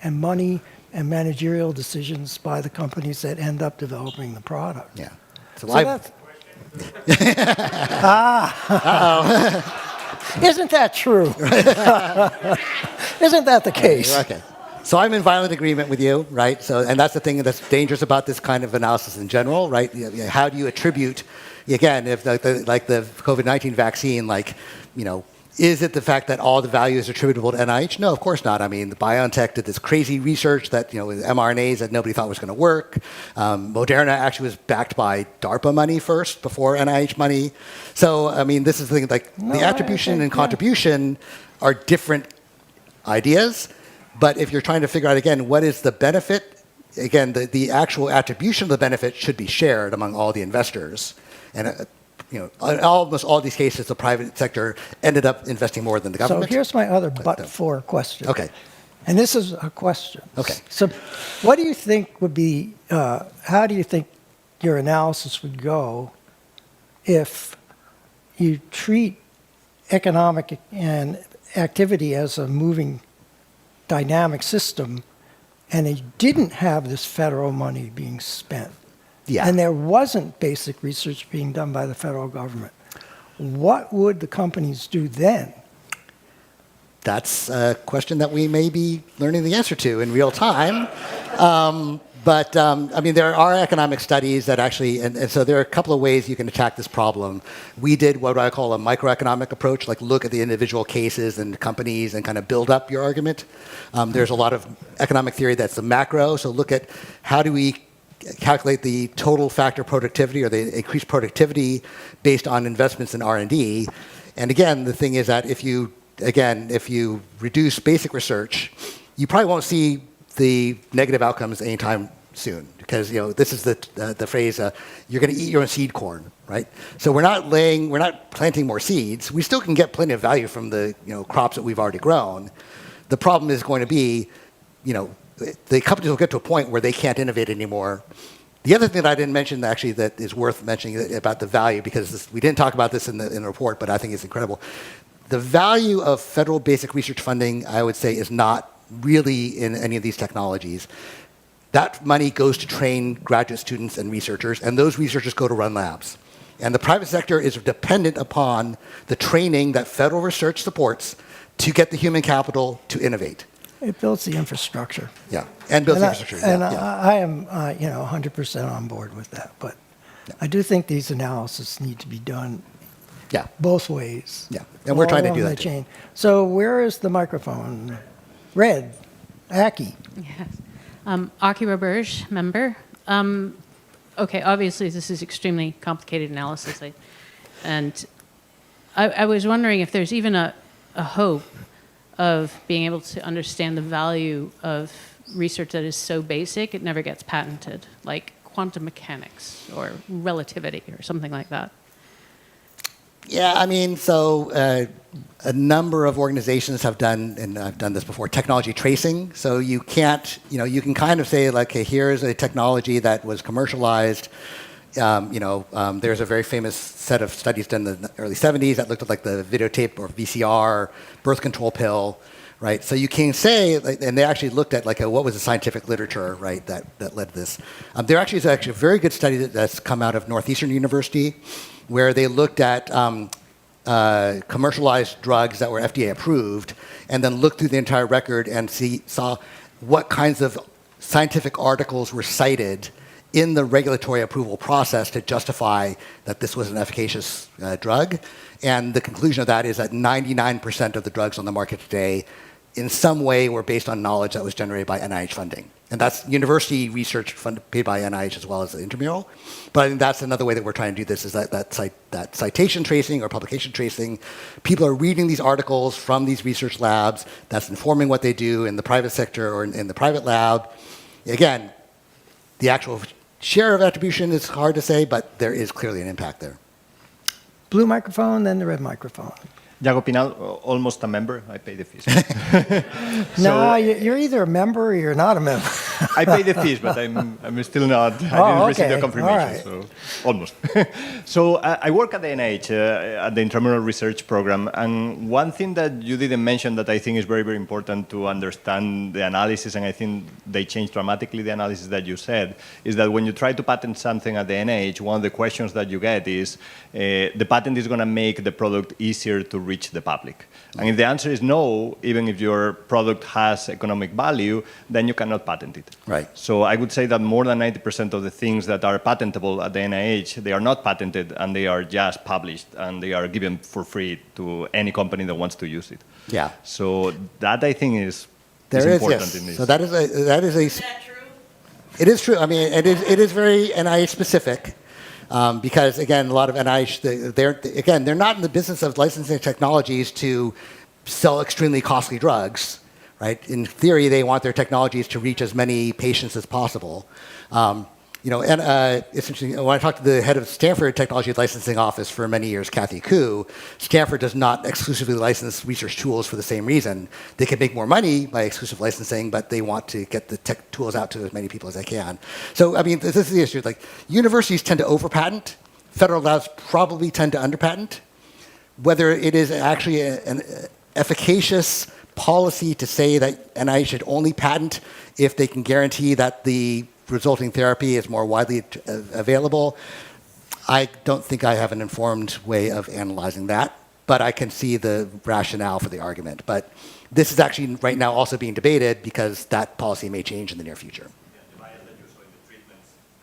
and money and managerial decisions by the companies that end up developing the product. Yeah. So that's... Isn't that true? Isn't that the case? Okay. So I'm in violent agreement with you, right? So, and that's the thing that's dangerous about this kind of analysis in general, right? How do you attribute, again, if like the COVID-19 vaccine, is it the fact that all the value is attributable to NIH? No, of course not. I mean, the BioNTech did this crazy research that, with mRNAs that nobody thought was going to work. Moderna actually was backed by DARPA money first before NIH money. So, I mean, this is the thing, the attribution and contribution are different ideas. But if you're trying to figure out, again, what is the benefit, again, the actual attribution of the benefit should be shared among all the investors. And, in almost all these cases, the private sector ended up investing more than the government. So here's my other but-for question. Okay. And this is a question. Okay. So what do you think would be, how do you think your analysis would go if you treat economic and activity as a moving dynamic system, and it didn't have this federal money being spent, and there wasn't basic research being done by the federal government, what would the companies do then? That's a question that we may be learning the answer to in real time. But I mean, there are economic studies that actually, and so there are a couple of ways you can attack this problem. We did what I call a microeconomic approach, like look at the individual cases and companies and kind of build up your argument. There's a lot of economic theory that's the macro, so look at how do we calculate the total factor productivity or the increased productivity based on investments in R&D. And again, the thing is that if you reduce basic research, you probably won't see the negative outcomes anytime soon, because this is the phrase you're going to eat your own seed corn, right? So we're not planting more seeds. We still can get plenty of value from the crops that we've already grown. The problem is going to be the companies will get to a point where they can't innovate anymore. The other thing that I didn't mention, actually, that is worth mentioning about the value, because we didn't talk about this in the report, but I think it's incredible. The value of federal basic research funding, I would say, is not really in any of these technologies. That money goes to train graduate students and researchers, and those researchers go to run labs. And the private sector is dependent upon the training that federal research supports to get the human capital to innovate. It builds the infrastructure. Yeah, and builds And the infrastructure. And yeah, yeah. I am, 100% on board with that. But I do think these analyses need to be done Yeah, both ways. yeah, and we're all trying to along do the that. too. chain. So where is the microphone? Red, Aki. Yes. Aki Roberge, member. Okay, obviously this is extremely complicated analysis. And I was wondering if there's even a hope of being able to understand the value of research that is so basic it never gets patented, like quantum mechanics or relativity or something like that. Yeah, I mean, so a number of organizations have done, and I've done this before, technology tracing. So you can't, you can kind of say, like, okay, here's a technology that was commercialized. There's a very famous set of studies done in the early 70s that looked at like the videotape or VCR birth control pill, right? So you can say, and they actually looked at like what was the scientific literature, right, that led to this. There actually is a very good study that's come out of Northeastern University, where they looked at commercialized drugs that were FDA approved, and then looked through the entire record and saw what kinds of scientific articles were cited in the regulatory approval process to justify that this was an efficacious drug. And the conclusion of that is that 99% of the drugs on the market today in some way were based on knowledge that was generated by NIH funding. And that's university research paid by NIH as well as the intramural. But I think that's another way that we're trying to do this, is that citation tracing or publication tracing. People are reading these articles from these research labs. That's informing what they do in the private sector or in the private lab. Again, the actual share of attribution is hard to say, but there is clearly an impact there. Blue microphone, then the red microphone. Jago Pinal, almost a member. I pay the fees. No, you're either a member or you're not a member. I pay the fees, but I'm still not. I didn't receive the confirmation, All right. so almost. So I work at the NIH, at the Intramural Research Program, and one thing that you didn't mention that I think is very, very important to understand the analysis, and I think they changed dramatically the analysis that you said, is that when you try to patent something at the NIH, one of the questions that you get is, the patent is going to make the product easier to reach the public. And if the answer is no, even if your product has economic value, then you cannot patent it. Right. So I would say that more than 90% of the things that are patentable at the NIH, they are not patented and they are just published and they are given for free to any company that wants to use it. Yeah. So that I think is yes. important in this. So that is a. Is that true? It is true. I mean, it is very NIH specific. Because again, a lot of NIH, they're not in the business of licensing technologies to sell extremely costly drugs, right? In theory, they want their technologies to reach as many patients as possible. It's interesting. When I talked to the head of Stanford Technology Licensing Office for many years, Kathy Koo, Stanford does not exclusively license research tools for the same reason. They can make more money by exclusive licensing, but they want to get the tech tools out to as many people as they can. So, I mean, this is the issue. Like, universities tend to over-patent. Federal labs probably tend to under-patent. Whether it is actually an efficacious policy to say that NIH should only patent if they can guarantee that the resulting therapy is more widely available, I don't think I have an informed way of analyzing that, but I can see the rationale for the argument. But this is actually right now also being debated because that policy may change in the near future.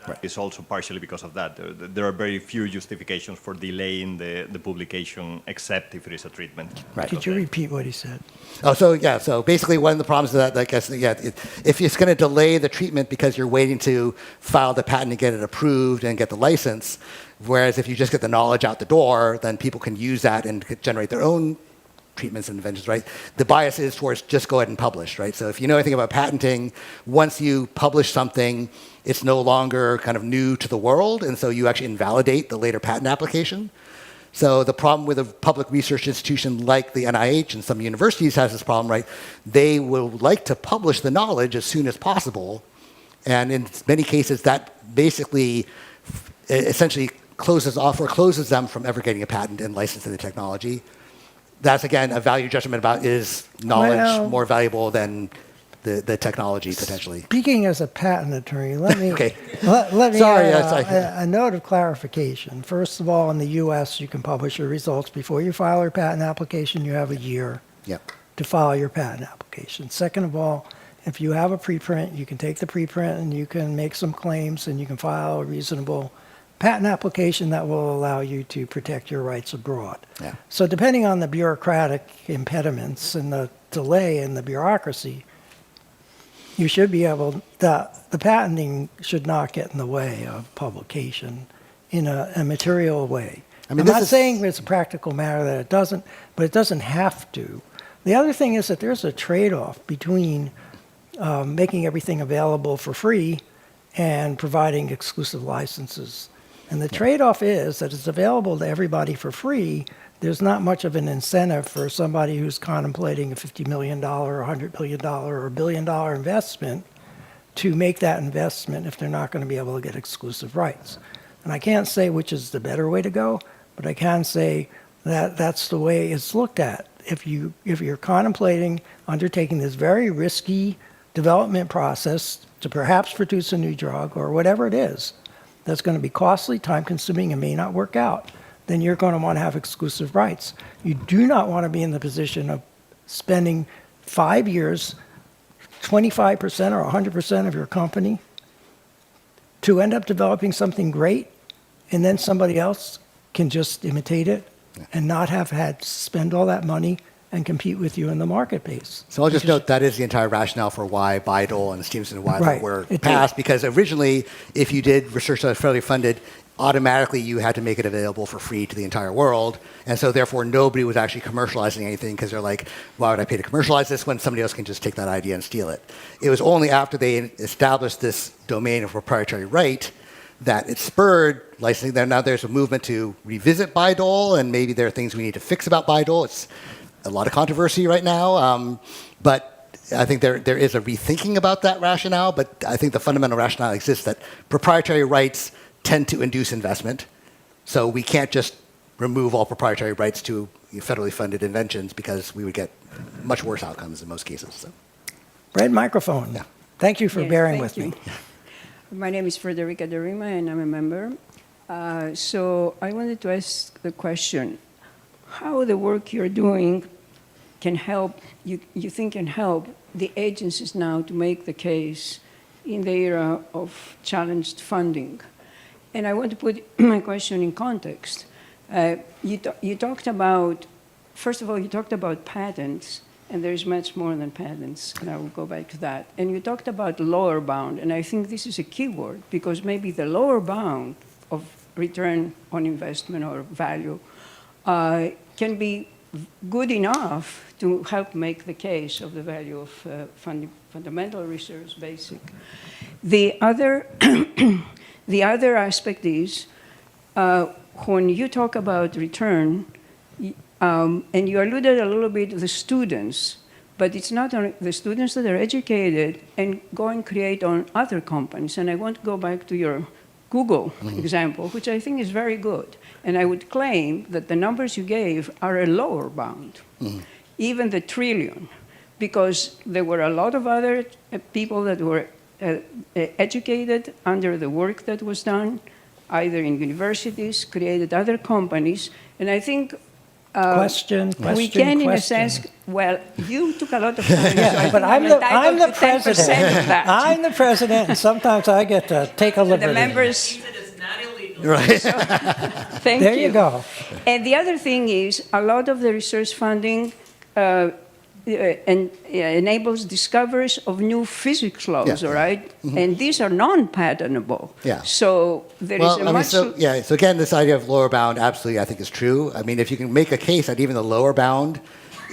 Right. It's also partially because of that. There are very few justifications for delaying the publication, except if it is a treatment. Right. Could you repeat what he said? Oh, so yeah. So basically, one of the problems is that, I guess, if it's going to delay the treatment because you're waiting to file the patent and get it approved and get the license, whereas if you just get the knowledge out the door, then people can use that and generate their own treatments and inventions, right? The bias is towards just go ahead and publish, right? So if you know anything about patenting, once you publish something, it's no longer kind of new to the world, and so you actually invalidate the later patent application. So the problem with a public research institution like the NIH and some universities has this problem, right? They would like to publish the knowledge as soon as possible. And in many cases, that basically essentially closes off or closes them from ever getting a patent and licensing the technology. That's, again, a value judgment about is knowledge more valuable than the technology, potentially. Speaking as a patent attorney, let me, Okay. let me Sorry, add a note of clarification. First of all, in the U.S., you can publish your results before you file your patent application. You have a year Yep. to file your patent application. Second of all, if you have a preprint, you can take the preprint and you can make some claims and you can file a reasonable patent application that will allow you to protect your rights abroad. Yeah. So depending on the bureaucratic impediments and the delay in the bureaucracy, you should be able, the patenting should not get in the way of publication in a material way. I mean, I'm this not is- saying it's a practical matter that it doesn't, but it doesn't have to. The other thing is that there's a trade-off between making everything available for free and providing exclusive licenses. And the trade-off is that it's available to everybody for free. There's not much of an incentive for somebody who's contemplating a $50 million or $100 million or $1 billion investment to make that investment if they're not going to be able to get exclusive rights. And I can't say which is the better way to go, but I can say that that's the way it's looked at. If you're contemplating undertaking this very risky development process to perhaps produce a new drug or whatever it is, that's going to be costly, time-consuming, and may not work out, then you're going to want to have exclusive rights. You do not want to be in the position of spending 5 years, 25% or 100% of your company to end up developing something great, and then somebody else can just imitate it and not have had to spend all that money and compete with you in the marketplace. So I'll just note that is the entire rationale for why Bidol and Stevenson and Wilder Right. were It passed, did. because originally, if you did research that was federally funded, automatically you had to make it available for free to the entire world. And so therefore nobody was actually commercializing anything, because they're like, why would I pay to commercialize this when somebody else can just take that idea and steal it? It was only after they established this domain of proprietary right that it spurred licensing. Now there's a movement to revisit Bidol, and maybe there are things we need to fix about Bidol. It's a lot of controversy right now, but I think there is a rethinking about that rationale, but I think the fundamental rationale exists that proprietary rights tend to induce investment, so we can't just remove all proprietary rights to federally funded inventions, because we would get much worse outcomes in most cases. So. Red microphone. Yeah. Thank you for Yes, bearing thank with you. me. My name is Frederica Derima, and I'm a member. So I wanted to ask the question, how the work you're doing can help, you think can help the agencies now to make the case in the era of challenged funding? And I want to put my question in context. You talked about, first of all, you talked about patents, and there's much more than patents, and I will go back to that. And you talked about lower bound, and I think this is a key word, because maybe the lower bound of return on investment or value can be good enough to help make the case of the value of fundamental research, basic. The other, the other aspect is when you talk about return, and you alluded a little bit to the students, but it's not only the students that are educated and go and create on other companies. And I want to go back to your Google example, which I think is very good. And I would claim that the numbers you gave are a lower bound, even the trillion, because there were a lot of other people that were educated under the work that was done, either in universities, created other companies, and I think we can, in a sense, well, you took a lot of time, Yeah, so I but think I'm the entitled to 10% president. of that. I'm the president, and sometimes I get to take a liberty. The members. Right. Thank There you go. And the other thing is, a lot of the research funding enables discoveries of new physics laws, Yeah. all right? And these are non-patentable. Yeah. So there is a much... so again, this idea of lower bound absolutely, I think, is true. I mean, if you can make a case that even the lower bound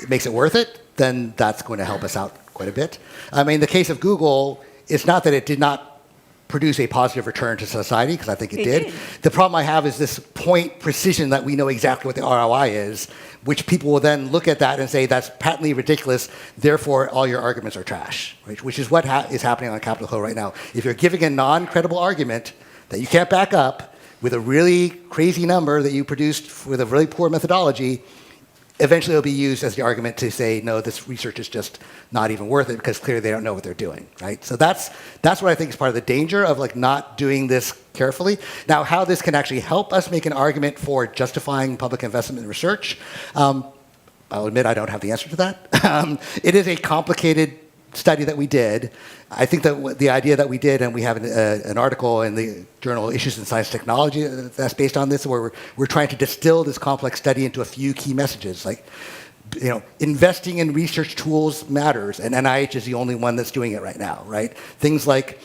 makes it worth it, then that's going to help us out quite a bit. I mean, the case of Google, it's not that it did not produce a positive return to society, because I think it did. did. The problem I have is this point precision that we know exactly what the ROI is, which people will then look at that and say, that's patently ridiculous, therefore all your arguments are trash, right? Which is what is happening on Capitol Hill right now. If you're giving a non-credible argument that you can't back up with a really crazy number that you produced with a really poor methodology, eventually it'll be used as the argument to say, no, this research is just not even worth it because clearly they don't know what they're doing, right? So that's what I think is part of the danger of like not doing this carefully. Now, how this can actually help us make an argument for justifying public investment in research, I'll admit I don't have the answer to that. It is a complicated study that we did. I think that the idea that we did, and we have an article in the journal Issues in Science Technology that's based on this, where we're trying to distill this complex study into a few key messages, like, investing in research tools matters, and NIH is the only one that's doing it right now, right? Things like,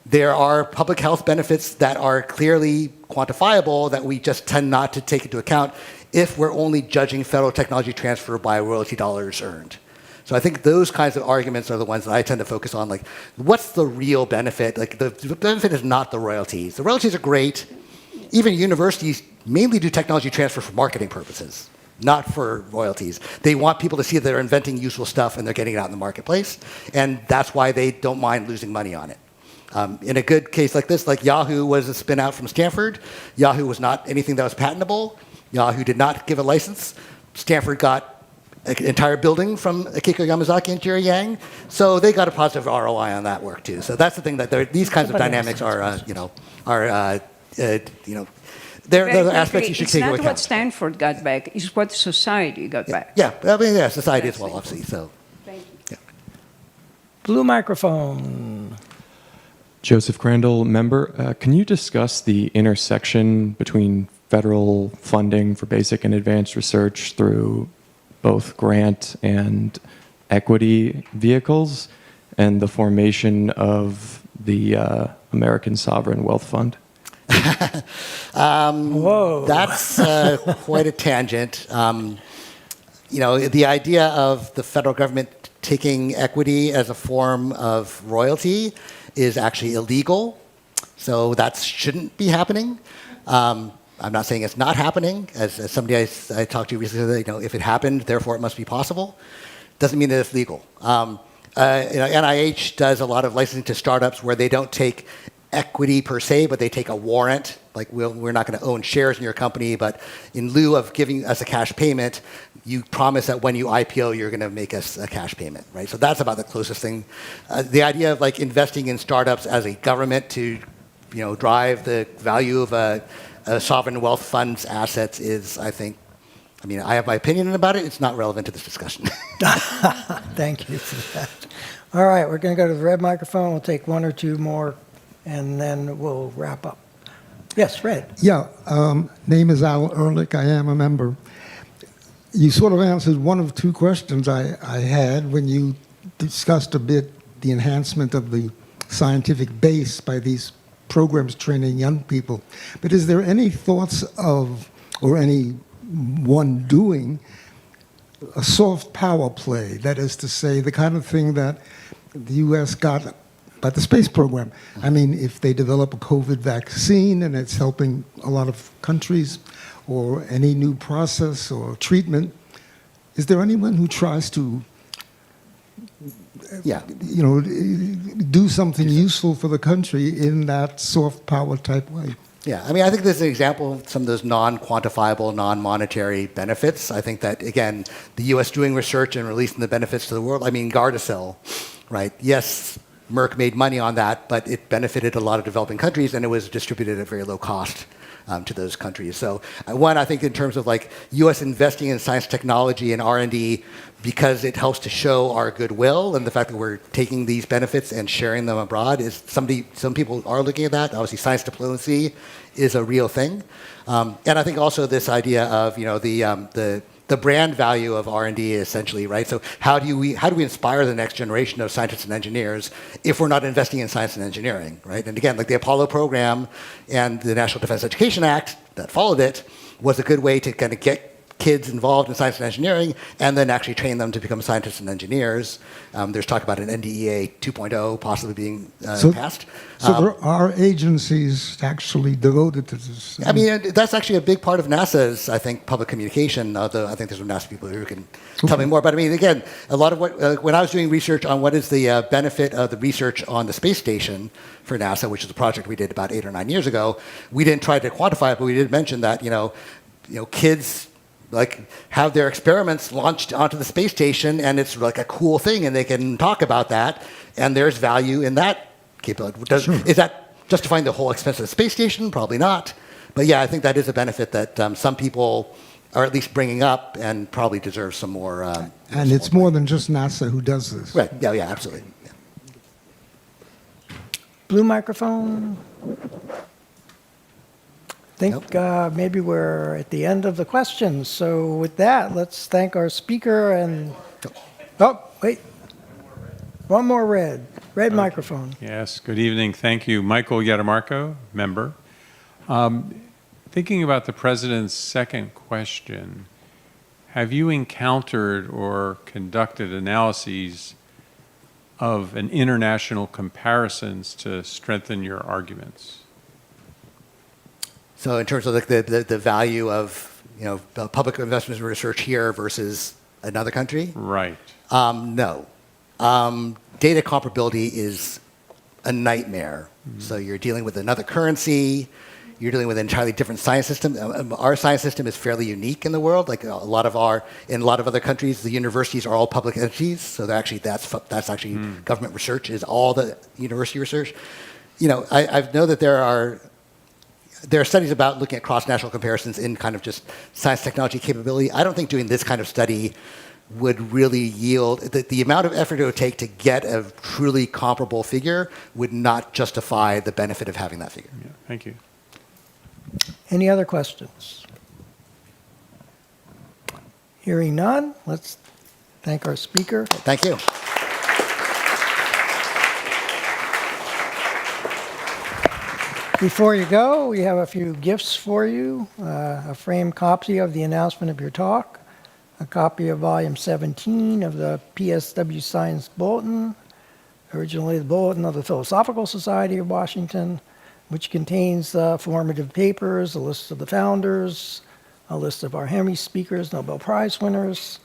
there are public health benefits that are clearly quantifiable that we just tend not to take into account if we're only judging federal technology transfer by royalty dollars earned. So I think those kinds of arguments are the ones that I tend to focus on, like, what's the real benefit? Like, the benefit is not the royalties. The royalties are great. Even universities mainly do technology transfer for marketing purposes, not for royalties. They want people to see that they're inventing useful stuff and they're getting it out in the marketplace, and that's why they don't mind losing money on it. In a good case like this, like Yahoo was a spin out from Stanford. Yahoo was not anything that was patentable. Yahoo did not give a license. Stanford got an entire building from Akiko Yamazaki and Jerry Yang, so they got a positive ROI on that work too. So that's the thing, that these kinds of dynamics are, they're aspects you should take into It's not what account. Stanford got back, it's what society got back. Yeah, society as well, obviously. So, Thank you. Blue microphone. Joseph Crandall, member. Can you discuss the intersection between federal funding for basic and advanced research through both grant and equity vehicles and the formation of the American Sovereign Wealth Fund? Whoa. That's quite a tangent. The idea of the federal government taking equity as a form of royalty is actually illegal, so that shouldn't be happening. I'm not saying it's not happening. As somebody I talked to recently said, if it happened, therefore it must be possible. Doesn't mean that it's legal. NIH does a lot of licensing to startups where they don't take equity per se, but they take a warrant. Like, we're not going to own shares in your company, but in lieu of giving us a cash payment, you promise that when you IPO, you're going to make us a cash payment, right? So that's about the closest thing. The idea of like investing in startups as a government to, drive the value of a sovereign wealth fund's assets is, I have my opinion about it. It's not relevant to this discussion. Thank you for that. All right, we're going to go to the red microphone. We'll take one or two more, and then we'll wrap up. Yes, Red. Yeah, name is Al Ehrlich. I am a member. You sort of answered one of two questions I had when you discussed a bit the enhancement of the scientific base by these programs training young people. But is there any thoughts of, or anyone doing, a soft power play? That is to say, the kind of thing that the U.S. got by the space program. I mean, if they develop a COVID vaccine and it's helping a lot of countries, or any new process or treatment, is there anyone who tries to do something useful for the country in that soft power type way? Yeah, I think there's an example of some of those non-quantifiable, non-monetary benefits. I think that, again, the U.S. doing research and releasing the benefits to the world. Gardasil, right? Yes, Merck made money on that, but it benefited a lot of developing countries, and it was distributed at very low cost to those countries. So I think in terms of like U.S. investing in science, technology, and R&D, because it helps to show our goodwill and the fact that we're taking these benefits and sharing them abroad, some people are looking at that. Obviously, science diplomacy is a real thing, and I think also this idea of the brand value of R&D essentially, right? So how do we inspire the next generation of scientists and engineers if we're not investing in science and engineering, right? And again, like the Apollo program and the National Defense Education Act that followed it was a good way to kind of get kids involved in science and engineering and then actually train them to become scientists and engineers. There's talk about an NDEA 2.0 possibly being passed. So there are agencies actually devoted to this. I mean, that's actually a big part of NASA's, I think, public communication, although I think there's some NASA people who can tell me more. But I mean, again, a lot of what, when I was doing research on what is the benefit of the research on the space station for NASA, which is a project we did about 8 or 9 years ago, we didn't try to quantify it, but we did mention that, kids like have their experiments launched onto the space station, and it's like a cool thing, and they can talk about that, and there's value in that capability. Is that justifying the whole expense of the space station? Probably not. But yeah, I think that is a benefit that some people are at least bringing up and probably deserve some more. And it's more than just NASA who does this. Right. Yeah, absolutely. Yeah. Blue microphone. I think maybe we're at the end of the questions. So with that, let's thank our speaker and... Oh, wait. One more red microphone. Yes, good evening. Thank you. Michael Yatamarco, member. Thinking about the President's second question, have you encountered or conducted analyses of an international comparisons to strengthen your arguments? So in terms of the value of public investment in research here versus another country? Right. No. Data comparability is a nightmare. Mm-hmm. So you're dealing with another currency. You're dealing with an entirely different science system. Our science system is fairly unique in the world. Like in a lot of other countries, the universities are all public entities. So that's actually government research is all the university research. I know that there are studies about looking at cross-national comparisons in kind of just science technology capability. I don't think doing this kind of study would really yield, the amount of effort it would take to get a truly comparable figure would not justify the benefit of having that figure. Yeah, thank you. Any other questions? Hearing none, let's thank our speaker. Thank you. Before you go, we have a few gifts for you. A framed copy of the announcement of your talk, a copy of volume 17 of the PSW Science Bulletin, originally the Bulletin of the Philosophical Society of Washington, which contains formative papers, a list of the founders, a list of our Henry speakers, Nobel Prize winners,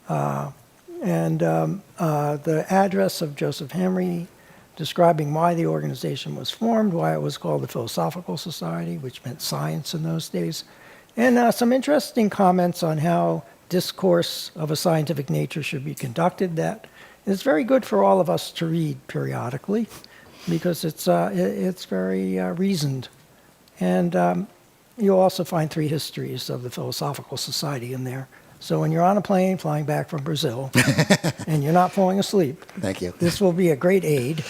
and the address of Joseph Henry, describing why the organization was formed, why it was called the Philosophical Society, which meant science in those days, and some interesting comments on how discourse of a scientific nature should be conducted that is very good for all of us to read periodically because it's very reasoned. And you'll also find 3 histories of the Philosophical Society in there. So when you're on a plane flying back from Brazil and you're not falling asleep, thank you. This will be a great aid.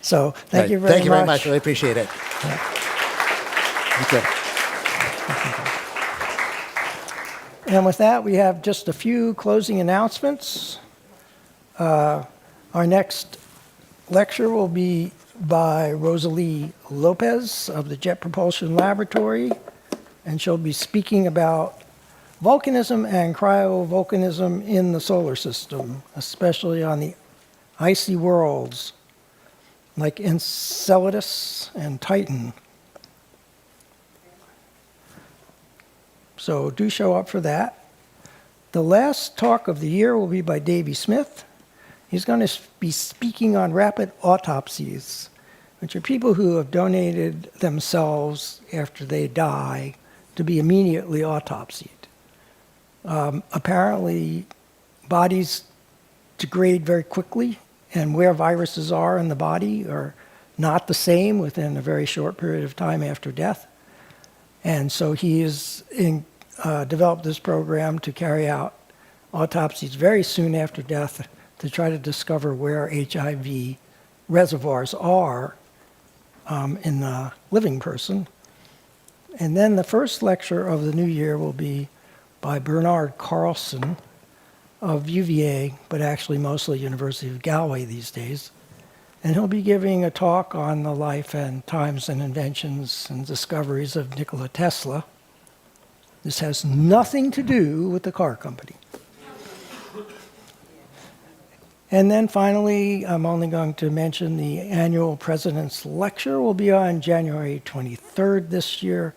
So thank you very much. Thank you very much. Really appreciate it. Yeah. Thank you. And with that, we have just a few closing announcements. Our next lecture will be by Rosalie Lopez of the Jet Propulsion Laboratory, and she'll be speaking about volcanism and cryovolcanism in the solar system, especially on the icy worlds like Enceladus and Titan. So do show up for that. The last talk of the year will be by Davey Smith. He's going to be speaking on rapid autopsies, which are people who have donated themselves after they die to be immediately autopsied. Apparently, bodies degrade very quickly, and where viruses are in the body are not the same within a very short period of time after death. And so he has developed this program to carry out autopsies very soon after death to try to discover where HIV reservoirs are in the living person. And then the first lecture of the new year will be by Bernard Carlson of UVA, but actually mostly University of Galway these days. And he'll be giving a talk on the life and times and inventions and discoveries of Nikola Tesla. This has nothing to do with the car company. And then finally, I'm only going to mention the annual President's Lecture will be on January 23rd this year.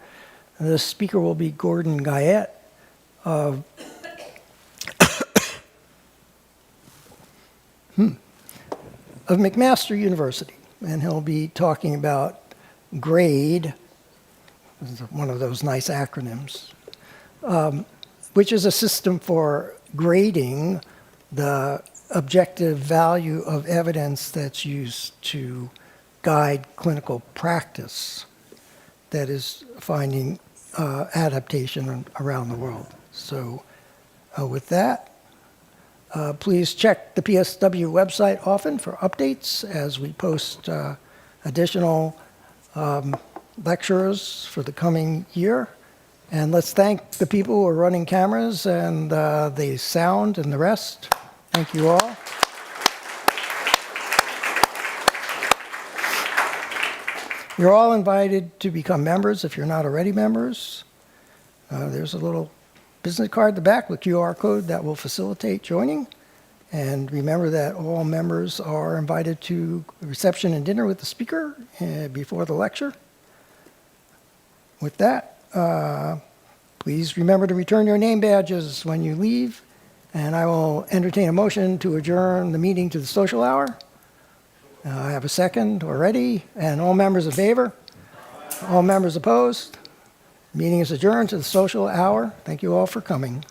The speaker will be Gordon Guyette of of McMaster University, and he'll be talking about GRADE, one of those nice acronyms, which is a system for grading the objective value of evidence that's used to guide clinical practice that is finding adaptation around the world. So with that, please check the PSW website often for updates as we post additional lectures for the coming year. And let's thank the people who are running cameras and the sound and the rest. Thank you all. You're all invited to become members if you're not already members. There's a little business card at the back with QR code that will facilitate joining. And remember that all members are invited to reception and dinner with the speaker before the lecture. With that, please remember to return your name badges when you leave. And I will entertain a motion to adjourn the meeting to the social hour. I have a second already. And all members in favor? All members opposed? Meeting is adjourned to the social hour. Thank you all for coming.